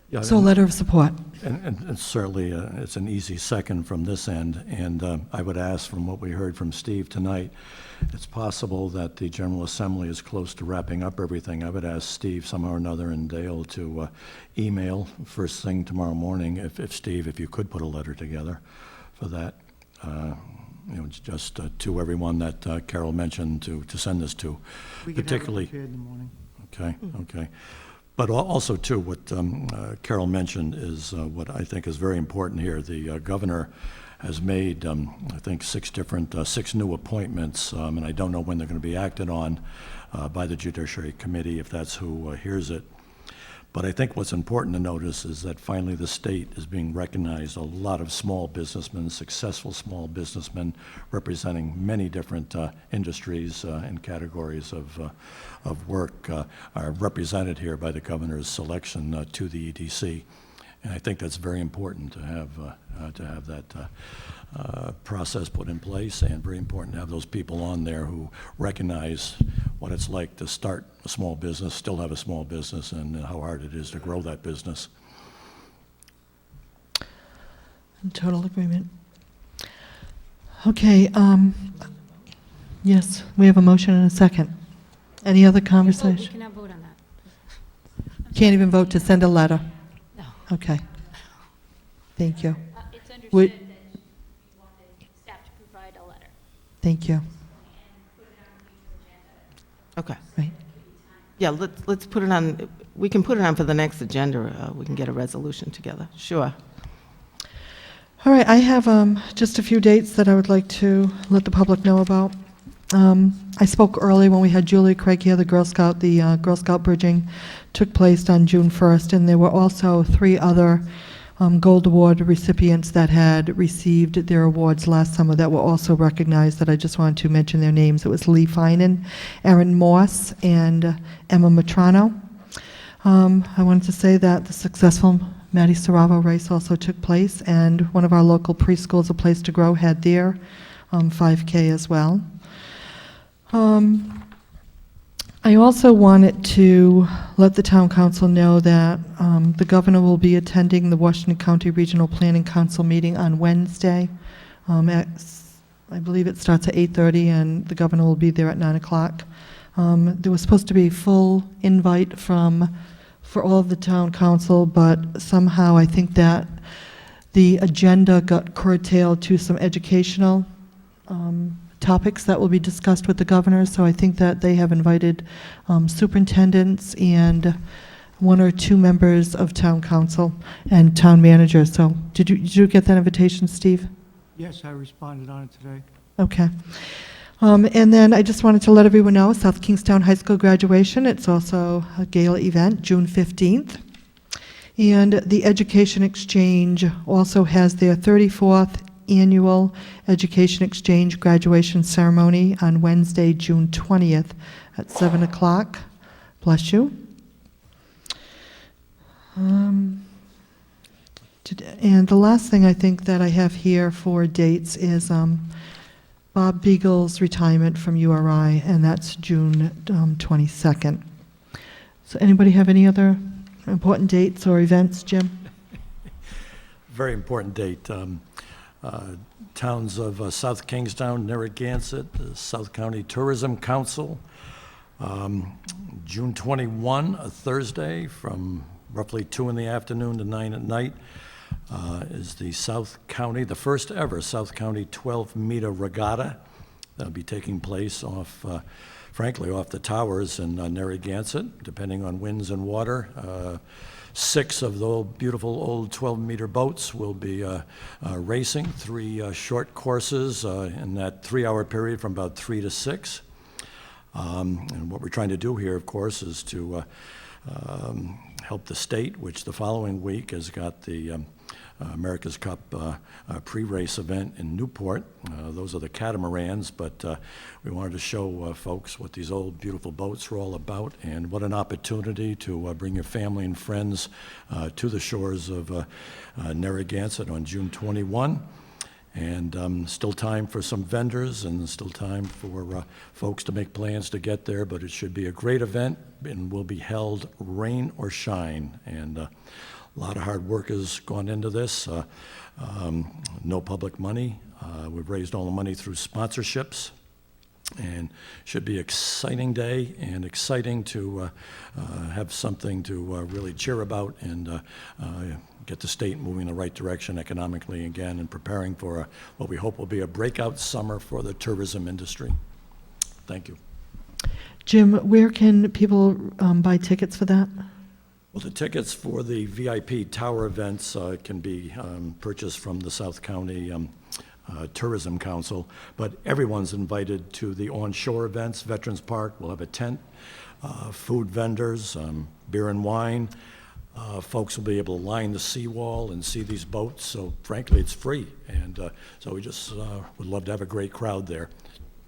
Yeah, So a letter of support. And certainly, it's an easy second from this end, and I would ask, from what we heard from Steve tonight, it's possible that the General Assembly is close to wrapping up everything. I would ask Steve somehow or another and Dale to email first thing tomorrow morning, if Steve, if you could put a letter together for that, just to everyone that Carol mentioned to send this to, We can have it particularly. prepared in the morning. Okay. But al-also, too, what Carol mentioned is what I think is very important here. The governor has made, I think, six new appointments, and I don't know when they're going to be acted on by the Judiciary Committee, if that's who hears it. But I think what's important to notice is that finally the state is being recognized. A lot of small businessmen, successful small businessmen, representing many different industries and categories of work are represented here by the governor's selection to the EDC. And I think that's very important to have that process put in place, and very important to have those people on there who recognize what it's like to start a small business, still have a small business, and how hard it is to grow that business. In total agreement. Okay, yes, we have a motion and a second. Any other We conversation? cannot vote on that. Can't even vote to send a letter? No. Okay. Thank you. It's Would- understood that you wanted staff to provide a letter. Thank you. Okay. Right. Yeah, let's put it on, we can put it on for the next agenda. We can get a resolution together. Sure. All right, I have just a few dates that I would like to let the public know about. I spoke early when we had Julie Craig here, the Girl Scout bridging took place on June 1st, and there were also 3 other Gold Award recipients that had received their awards last summer that were also recognized, that I just wanted to mention their names. It was Lee Finan, Erin Morse, and Emma Matrano. I wanted to say that the successful Maddie Saravo race also took place, and one of our local preschools, A Place to Grow, had their 5K as well. I also wanted to let the town council know that the governor will be attending the Washington County Regional Planning Council meeting on Wednesday. I believe it starts at 8:30, and the governor will be there at 9 o'clock. There was supposed to be a full invite for all of the town council, but somehow I think that the agenda got curtailed to some educational topics that will be discussed with the governor, so I think that they have invited superintendents and one or two members of town council and town manager. So did you get that invitation, Steve? Yes, I responded on it today. Okay. And then I just wanted to let everyone know, South Kingstown High School graduation, it's also a gala event, June 15th. And the Education Exchange also has their 34th annual Education Exchange graduation ceremony on Wednesday, June 20th at 7 o'clock. Bless you. And the last thing I think that I have here for dates is Bob Beagle's retirement from URI, and that's June 22nd. So anybody have any other important dates or events, Jim? Very important date. Towns of South Kingstown, Narragansett, the South County Tourism Council, June 21, a Thursday, from roughly 2 in the afternoon to 9 at night, is the South County, the first ever South County 12-meter regatta. That'll be taking place frankly, off the towers in Narragansett, depending on winds and water. 6 of the beautiful old 12-meter boats will be racing, 3 short courses in that 3-hour period from about 3 to 6. And what we're trying to do here, of course, is to help the state, which the following week has got the America's Cup pre-race event in Newport. Those are the catamarans, but we wanted to show folks what these old beautiful boats are all about, and what an opportunity to bring your family and friends to the shores of Narragansett on June 21. And still time for some vendors, and still time for folks to make plans to get there, but it should be a great event and will be held rain or shine. And a lot of hard work has gone into this. No public money. We've raised all the money through sponsorships, and should be an exciting day, and exciting to have something to really cheer about, and get the state moving in the right direction economically again, and preparing for what we hope will be a breakout summer for the tourism industry. Thank you. Jim, where can people buy tickets for that? Well, the tickets for the VIP tower events can be purchased from the South County Tourism Council, but everyone's invited to the on-shore events. Veterans Park will have a tent, food vendors, beer and wine. Folks will be able to line the seawall and see these boats, so frankly, it's free. And so we just would love to have a great crowd there.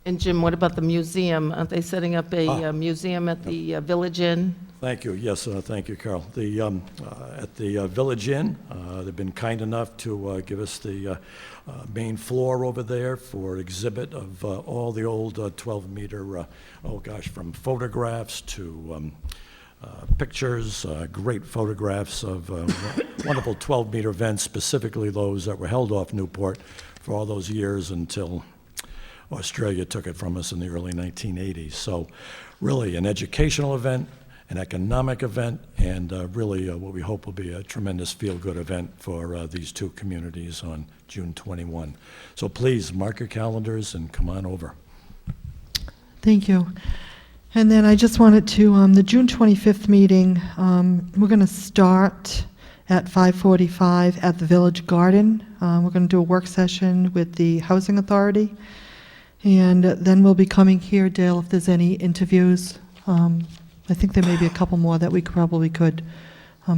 And Jim, what about the museum? Aren't they setting up a museum at the Village Inn? Thank you. Yes, thank you, Carol. At the Village Inn, they've been kind enough to give us the main floor over there for exhibit of all the old 12-meter, from photographs to pictures, great photographs of wonderful 12-meter events, specifically those that were held off Newport for all those years until Australia took it from us in the early 1980s. So really an educational event, an economic event, and really what we hope will be a tremendous feel-good event for these two communities on June 21. So please mark your calendars and come on over. Thank you. And then I just wanted to, the June 25th meeting, we're going to start at 5:45 at the Village Garden. We're going to do a work session with the Housing Authority. And then we'll be coming here, Dale, if there's any interviews. I think there may be a couple more that we probably could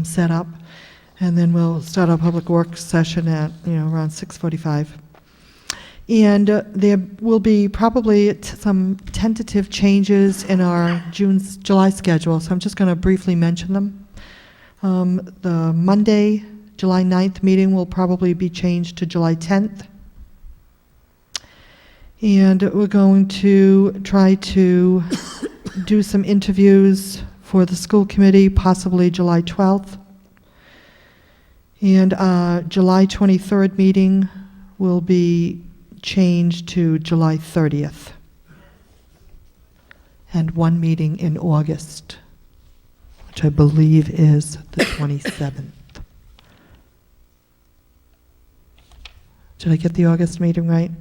set up. And then we'll start our public works session at, around 6:45. And there will be probably some tentative changes in our July schedule, so I'm just going to briefly mention them. The Monday, July 9th meeting will probably be changed to July 10th. And we're going to try to do some interviews for the school committee, possibly July 12th. And July 23rd meeting will be changed to July 30th. And one meeting in August, which I believe is the 27th. Did I get the August meeting right?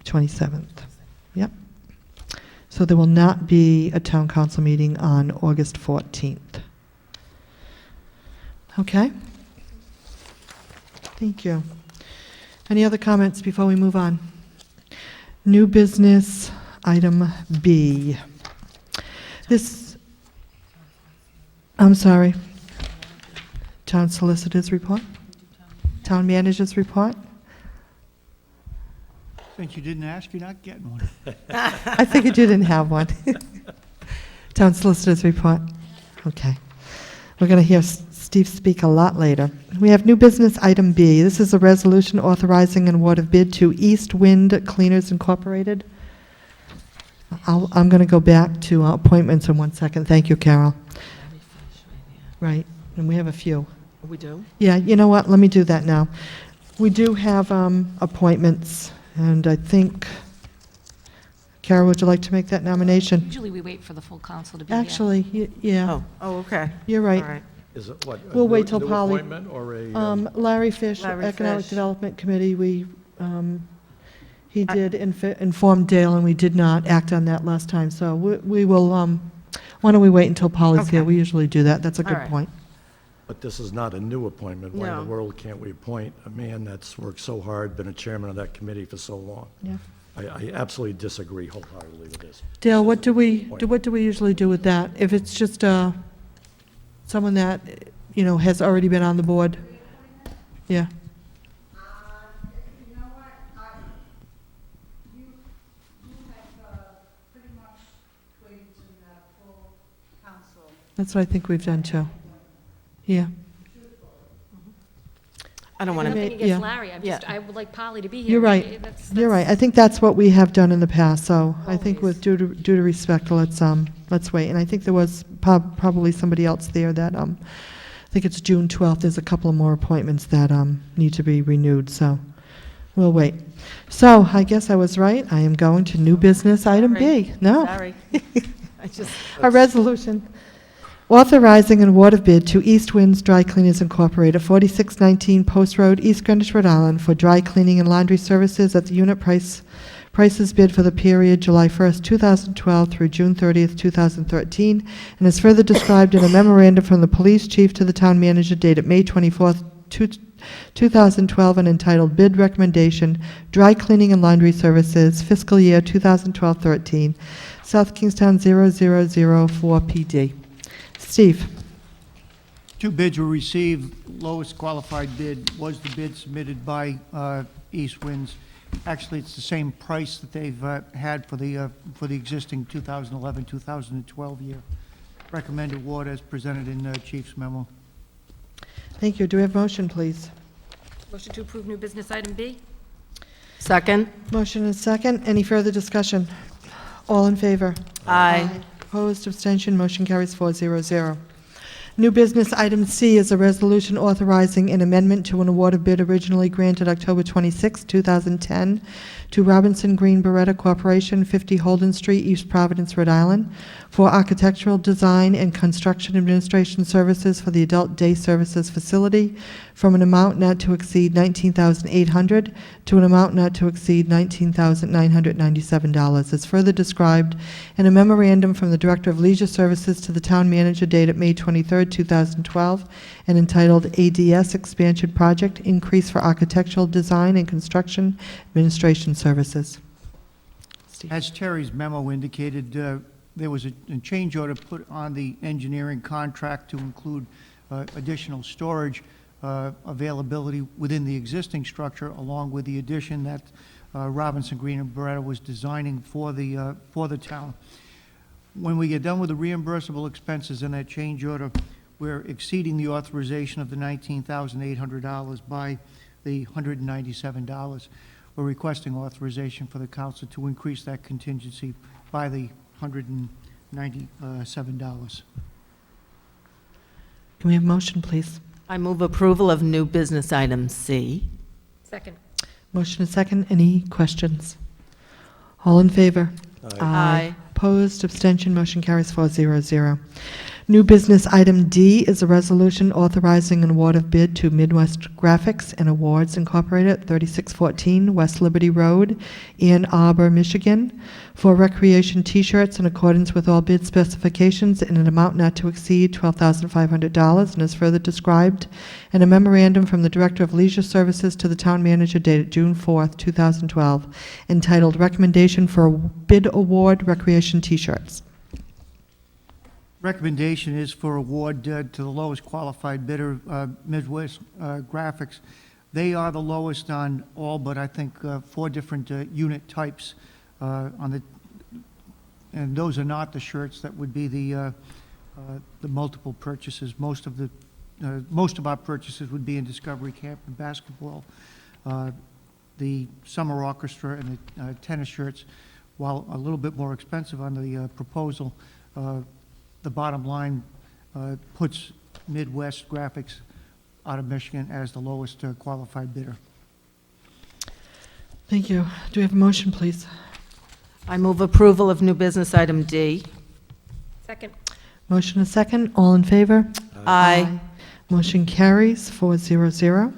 27th. Yep. So there will not be a town council meeting on August 14th. Okay? Thank you. Any other comments before we move on? New business, item B. I'm sorry. Town solicitor's report? Town manager's report? Since you didn't ask, you're not getting one. I figured you didn't have one. Town solicitor's report? Okay. We're going to hear Steve speak a lot later. We have new business item B. This is a resolution authorizing an award of bid to East Wind Cleaners Incorporated. I'm going to go back to appointments in 1 second. Thank you, Carol. Right, and we have a few. We do? Yeah, you know what? Let me do that now. We do have appointments, and I think, Carol, would you like to make that nomination? Usually we wait for the full council to be here. Actually, yeah, Oh, okay. you're All right. right. Is it what? We'll wait till Polly. appointment or a? Larry Fish, Larry Economic Fish. Development Committee, he did inform Dale, and we did not act on that last time, so we will, why don't we wait until Polly's here? Okay. We usually do that. That's a All good right. point. But this is not a new appointment. Why in No. the world can't we appoint a man that's worked so hard, been a chairman of that committee for so long? Yeah. I absolutely disagree wholeheartedly with this. Dale, what do we usually do with that? If it's just someone that, has already been on the board? Yeah. You know what, you have pretty much waited to that full council. That's what I think we've done too. Yeah. I don't want to, Maybe- Nothing against yeah. Larry, I would like Polly to be here. You're right. That's- You're right. I think that's what we have done in the past, so I think Always. with due to respect, let's wait. And I think there was probably somebody else there that, I think it's June 12th, there's a couple of more appointments that need to be renewed, so we'll wait. So I guess I was right. I am going to new business item B. No, sorry. I just, a resolution authorizing an award of bid to East Winds Dry Cleaners Incorporated, 4619 Post Road, East Greenwich, Rhode Island, for dry cleaning and laundry services at the unit prices bid for the period July 1st, 2012 through June 30th, 2013, and is further described in a memorandum from the police chief to the town manager dated May 24th, 2012, and entitled Bid Recommendation, Dry Cleaning and Laundry Services, Fiscal Year 2012-13, South Kingstown 0004 PD. Steve? 2 bids were received. Lowest qualified bid was the bid submitted by East Winds. Actually, it's the same price that they've had for the existing 2011-2012 year. Recommended award as presented in Chief's memo. Thank you. Do we have a motion, please? Motion to approve new business item B? second? Motion and second. Any further discussion? All in favor? Aye. Opposed, abstention, motion carries 400. New business item C is a resolution authorizing an amendment to an award of bid originally granted October 26, 2010 to Robinson Green Beretta Corporation, 50 Holden Street, East Providence, Rhode Island, for architectural design and construction administration services for the adult day services facility from an amount not to exceed $19,800 to an amount not to exceed $19,997, as further described in a memorandum from the Director of Leisure Services to the Town Manager dated May 23, 2012, and entitled ADS Expansion Project, Increase for Architectural Design and Construction Administration Services. As Terry's memo indicated, there was a change order put on the engineering contract to include additional storage. availability within the existing structure, along with the addition that Robinson Green and Beretta was designing for the town. When we get done with the reimbursable expenses in that change order, we're exceeding the authorization of the $19,800 by the $197. We're requesting authorization for the council to increase that contingency by the $197. Can we have a motion, please? I move approval of new business item C. Second. Motion and second. Any questions? All in favor? Aye. Opposed, abstention, motion carries 400. New business item D is a resolution authorizing an award of bid to Midwest Graphics and Awards Incorporated, 3614 West Liberty Road, Ann Arbor, Michigan, for recreation T-shirts in accordance with all bid specifications in an amount not to exceed $12,500 and is further described in a memorandum from the Director of Leisure Services to the Town Manager dated June 4th, 2012, entitled Recommendation for Bid Award Recreation T-shirts. Recommendation is for award to the lowest qualified bidder, Midwest Graphics. They are the lowest on all but I think 4 different unit types and those are not the shirts. That would be the multiple purchases. Most of our purchases would be in Discovery Camp and basketball. The summer orchestra and the tennis shirts, while a little bit more expensive on the proposal, the bottom line puts Midwest Graphics out of Michigan as the lowest qualified bidder. Thank you. Do we have a motion, please? I move approval of new business item D. Second. Motion and second. All in favor? Aye. Motion carries 400.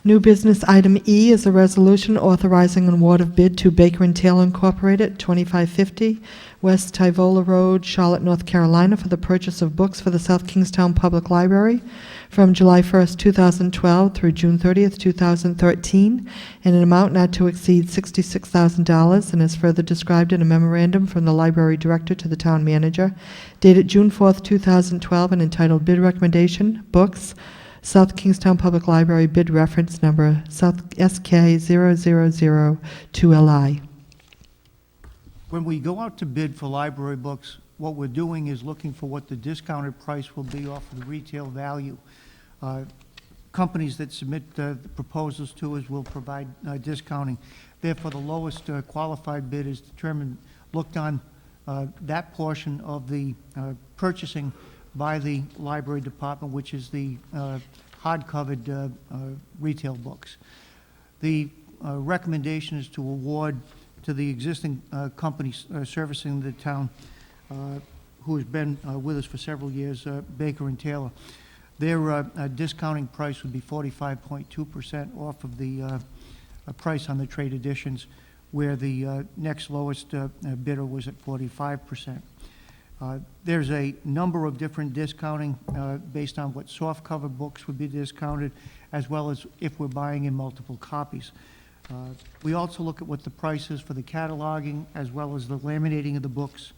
New business item E is a resolution authorizing an award of bid to Baker and Taylor Incorporated, 2550 West Tyvola Road, Charlotte, North Carolina, for the purchase of books for the South Kingstown Public Library from July 1st, 2012 through June 30th, 2013, in an amount not to exceed $66,000 and is further described in a memorandum from the Library Director to the Town Manager dated June 4th, 2012, and entitled Bid Recommendation, Books, South Kingstown Public Library bid reference number South SK 0002LI. When we go out to bid for library books, what we're doing is looking for what the discounted price will be off of the retail value. Companies that submit the proposals to us will provide discounting. Therefore, the lowest qualified bid is determined, looked on that portion of the purchasing by the library department, which is the hard-covered retail books. The recommendation is to award to the existing company servicing the town, who has been with us for several years, Baker and Taylor. Their discounting price would be 45.2% off of the price on the trade editions, where the next lowest bidder was at 45%. There's a number of different discounting based on what softcover books would be discounted, as well as if we're buying in multiple copies. We also look at what the price is for the cataloging, as well as the laminating of the books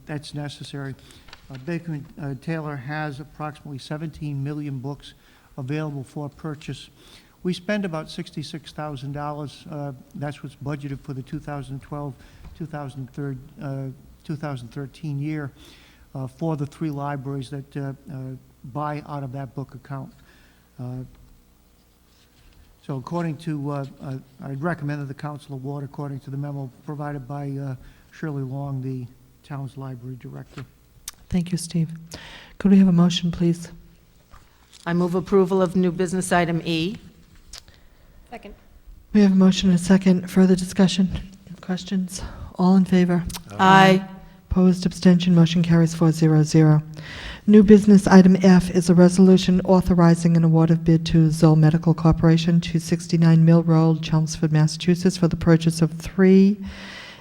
that's necessary. Baker and Taylor has approximately 17 million books available for purchase. We spend about $66,000. That's what's budgeted for the 2013 year for the 3 libraries that buy out of that book account. So according to, I'd recommend that the council award according to the memo provided by Shirley Long, the town's library director. Thank you, Steve. Could we have a motion, please? I move approval of new business item E. Second. We have a motion and a second. Further discussion? Questions? All in favor? Aye. Opposed, abstention, motion carries 400. New business item F is a resolution authorizing an award of bid to Zoll Medical Corporation, 269 Mill Road, Chelmsford, Massachusetts, for the purchase of 3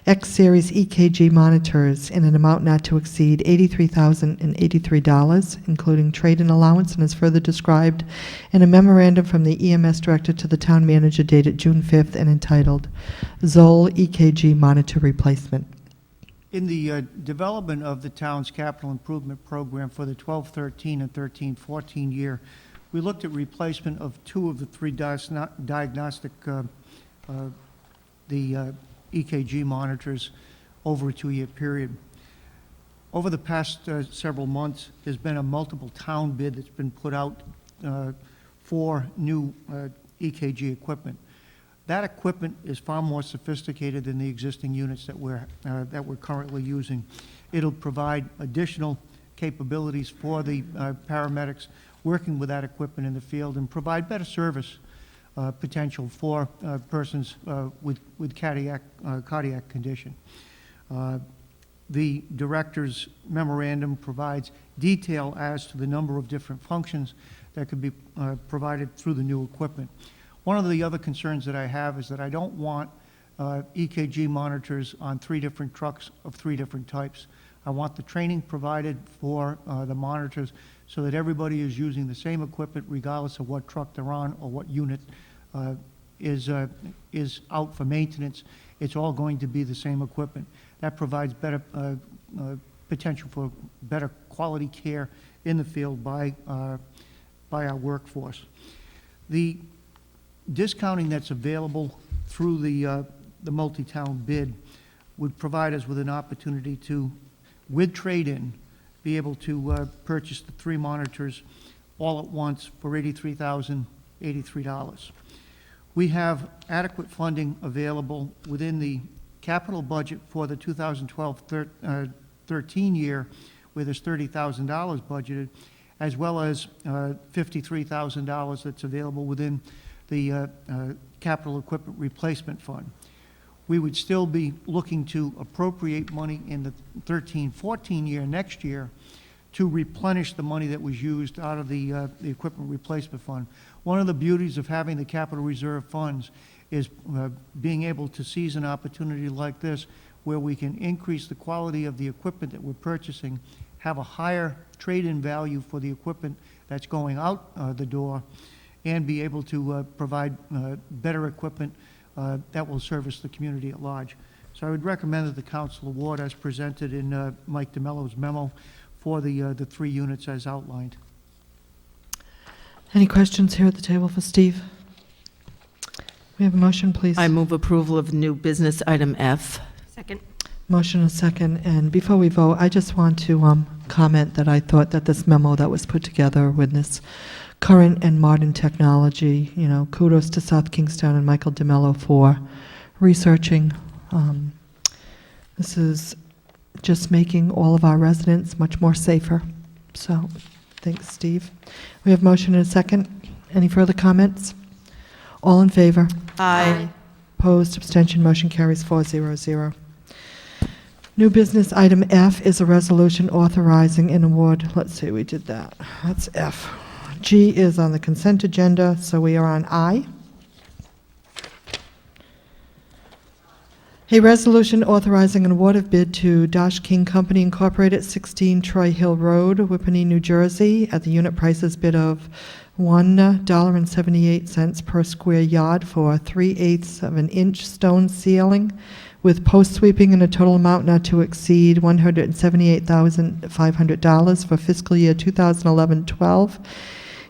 X-Series EKG monitors in an amount not to exceed $83,083, including trade-in allowance, and is further described in a memorandum from the EMS Director to the Town Manager dated June 5th and entitled Zoll EKG Monitor Replacement. In the development of the town's capital improvement program for the 12-13 and 13-14 year, We looked at replacement of 2 of the 3 diagnostic, EKG monitors over a 2-year period. Over the past several months, there's been a multiple town bid that's been put out for new EKG equipment. That equipment is far more sophisticated than the existing units that we're currently using. It'll provide additional capabilities for the paramedics working with that equipment in the field and provide better service potential for persons with cardiac condition. The director's memorandum provides detail as to the number of different functions that could be provided through the new equipment. One of the other concerns that I have is that I don't want EKG monitors on 3 different trucks of 3 different types. I want the training provided for the monitors so that everybody is using the same equipment regardless of what truck they're on or what unit is out for maintenance. It's all going to be the same equipment. That provides better potential for better quality care in the field by our workforce. The discounting that's available through the multi-town bid would provide us with an opportunity to, with trade-in, be able to purchase the 3 monitors all at once for $83,083. We have adequate funding available within the capital budget for the 2012-13 year, where there's $30,000 budgeted, as well as $53,000 that's available within the capital equipment replacement fund. We would still be looking to appropriate money in the 13-14 year, next year, to replenish the money that was used out of the equipment replacement fund. One of the beauties of having the capital reserve funds is being able to seize an opportunity like this where we can increase the quality of the equipment that we're purchasing, have a higher trade-in value for the equipment that's going out the door, and be able to provide better equipment that will service the community at large. So I would recommend that the council award as presented in Mike DeMello's memo for the 3 units as outlined. Any questions here at the table for Steve? We have a motion, please. I move approval of new business item F. Second. Motion and second, and before we vote, I just want to comment that I thought that this memo that was put together with this current and modern technology, you know, kudos to South Kingstown and Michael DeMello for researching. This is just making all of our residents much more safer. So, thanks, Steve. We have motion and a second. Any further comments? All in favor? Aye. Opposed, abstention, motion carries 400. New business item F is a resolution authorizing an award. Let's see, we did that. That's F. G is on the consent agenda, so we are on I. A resolution authorizing an award of bid to Dosh King Company Incorporated, 16 Troy Hill Road, Whippany, New Jersey, at the unit prices bid of $1.78 per square yard for 3/8 of an inch stone ceiling with post sweeping in a total amount not to exceed $178,500 for fiscal year 2011-12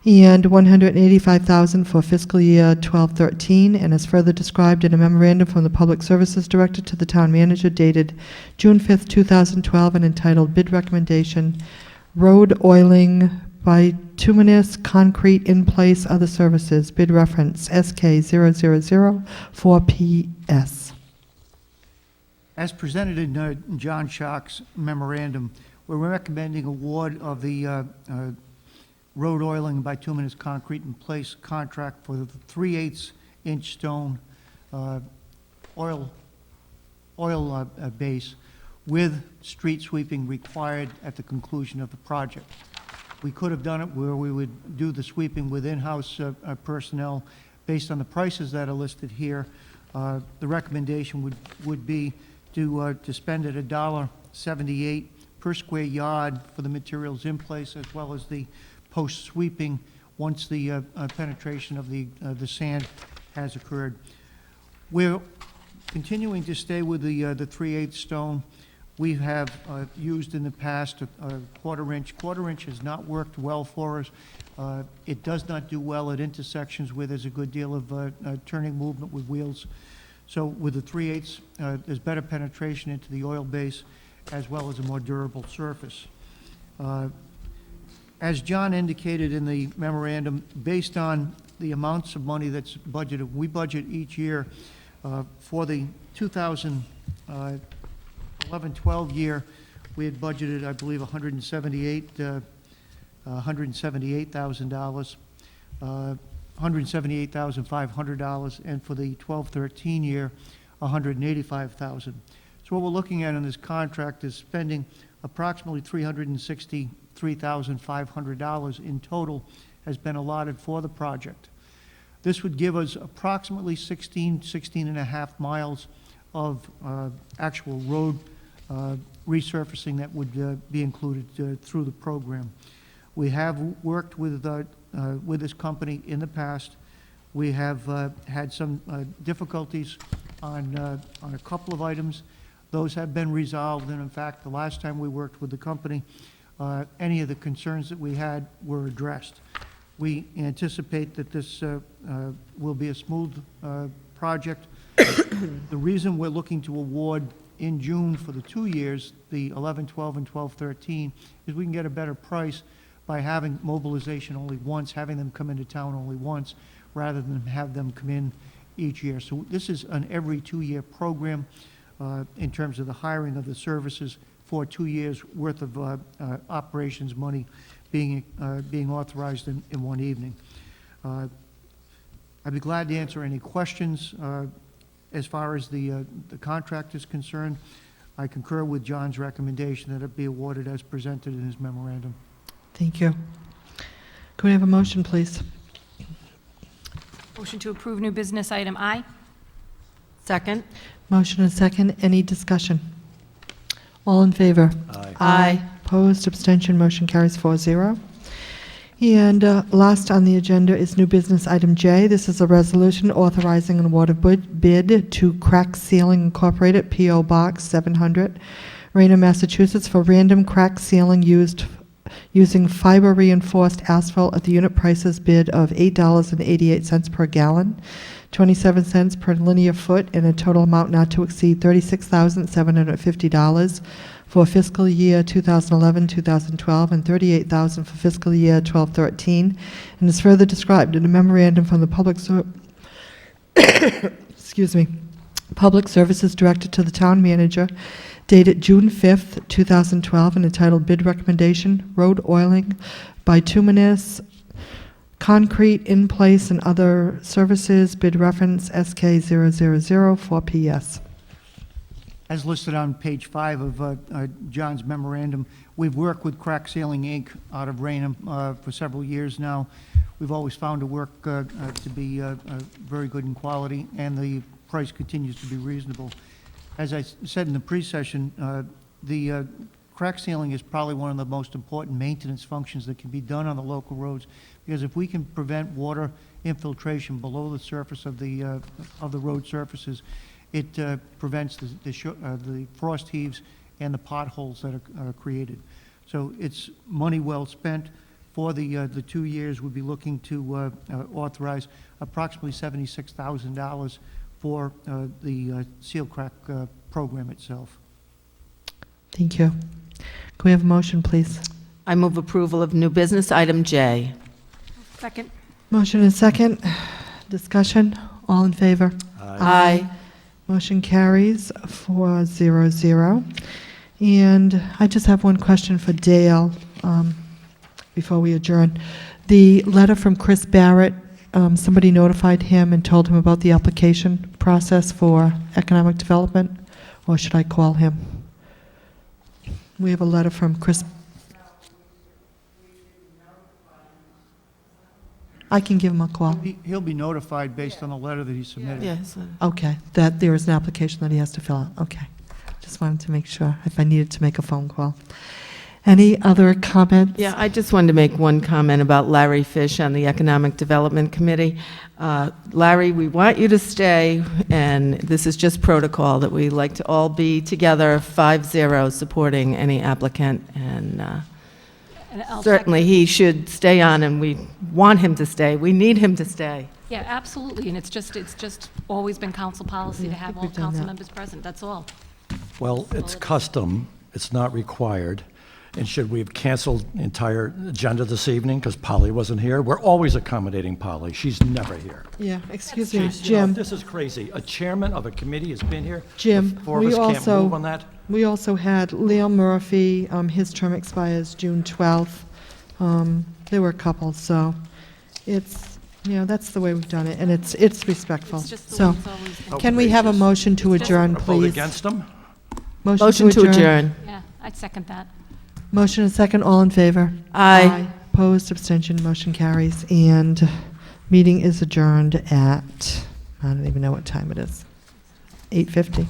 and $185,000 for fiscal year 12-13, and as further described in a memorandum from the Public Services Director to the Town Manager dated June 5th, 2012, and entitled Bid Recommendation, Road Oiling Bituminous Concrete in Place Other Services, bid reference SK0004PS. As presented in John Schock's memorandum, we're recommending award of the road oiling bituminous concrete in place contract for the 3/8 inch stone oil base with street sweeping required at the conclusion of the project. We could have done it where we would do the sweeping with in-house personnel based on the prices that are listed here. The recommendation would be to spend at $1.78 per square yard for the materials in place, as well as the post-sweeping once the penetration of the sand has occurred. We're continuing to stay with the 3/8 stone. We have used in the past a quarter inch. Quarter inch has not worked well for us. It does not do well at intersections where there's a good deal of turning movement with wheels. So with the 3/8, there's better penetration into the oil base as well as a more durable surface. As John indicated in the memorandum, based on the amounts of money that's budgeted, we budget each year for the 2011-12 year, we had budgeted, I believe, $178,000, $178,500, and for the 12-13 year, $185,000. So what we're looking at in this contract is spending approximately $363,500 in total has been allotted for the project. This would give us approximately 16 and a half miles of actual road resurfacing that would be included through the program. We have worked with this company in the past. We have had some difficulties on a couple of items. Those have been resolved, and in fact, the last time we worked with the company, any of the concerns that we had were addressed. We anticipate that this will be a smooth project. The reason we're looking to award in June for the 2 years, the 11-12 and 12-13, is we can get a better price by having mobilization only once, having them come into town only once, rather than have them come in each year. So this is an every 2-year program in terms of the hiring of the services for 2 years' worth of operations money being authorized in one evening. I'd be glad to answer any questions as far as the contract is concerned. I concur with John's recommendation that it be awarded as presented in his memorandum. Thank you. Could we have a motion, please? Motion to approve new business item I. Second? Motion and second. Any discussion? All in favor? Aye. Opposed, abstention, motion carries 4-0. And last on the agenda is new business item J. This is a resolution authorizing an award of bid to Crack Sealing Incorporated, P.O. Box 700, Raynham, Massachusetts, for random crack sealing using fiber-reinforced asphalt at the unit prices bid of $8.88 per gallon, 27 cents per linear foot, and a total amount not to exceed $36,750 for fiscal year 2011-2012 and $38,000 for fiscal year 12-13, and is further described in a memorandum from the Public Services Director to the Town Manager, dated June 5th, 2012, and entitled Bid Recommendation, Road Oiling, Bituminous Concrete in Place and Other Services, bid reference SK0004PS. As listed on page 5 of John's memorandum, we've worked with Crack Sealing, Inc. out of Raynham for several years now. We've always found the work to be very good in quality, and the price continues to be reasonable. As I said in the pre-session, the crack sealing is probably one of the most important maintenance functions that can be done on the local roads, because if we can prevent water infiltration below the surface of the road surfaces, it prevents the frost heaves and the potholes that are created. So it's money well spent. For the 2 years, we'll be looking to authorize approximately $76,000 for the seal crack program itself. Thank you. Can we have a motion, please? I move approval of new business item J. Second. Motion and second. Discussion. All in favor? Aye. Motion carries 4-0-0. And I just have one question for Dale before we adjourn. The letter from Chris Barrett, somebody notified him and told him about the application process for economic development, or should I call him? We have a letter from Chris. I can give him a call. He'll be notified based on the letter that he submitted. Yes. Okay, that there is an application that he has to fill out. Okay. Just wanted to make sure if I needed to make a phone call. Any other comments? Yeah, I just wanted to make one comment about Larry Fish on the Economic Development Committee. Larry, we want you to stay, and this is just protocol, that we like to all be together, 5-0, supporting any applicant, and And I'll certainly he should stay on, and we want him to stay. We need him to stay. Yeah, absolutely, and it's just always been council policy to have all we've done council that. members present, that's all. Well, it's custom, it's not required. And should we have canceled the entire agenda this evening because Polly wasn't here? We're always accommodating Polly. She's never here. Yeah, excuse me, You know, Jim. This is crazy. A chairman of a committee has been here. Jim, The four of we us can't also- move on that. We also had Leo Murphy, his term expires June 12th. There were a couple, so it's, that's the way we've done it, and it's respectful. It's just the So, way it's always been. can we have a motion to adjourn, Vote please? against them? Motion to adjourn. Yeah, I'd second that. Motion and second, all in favor? Aye. Opposed, abstention, motion carries, and meeting is adjourned at, I don't even know what time it is, 8:50.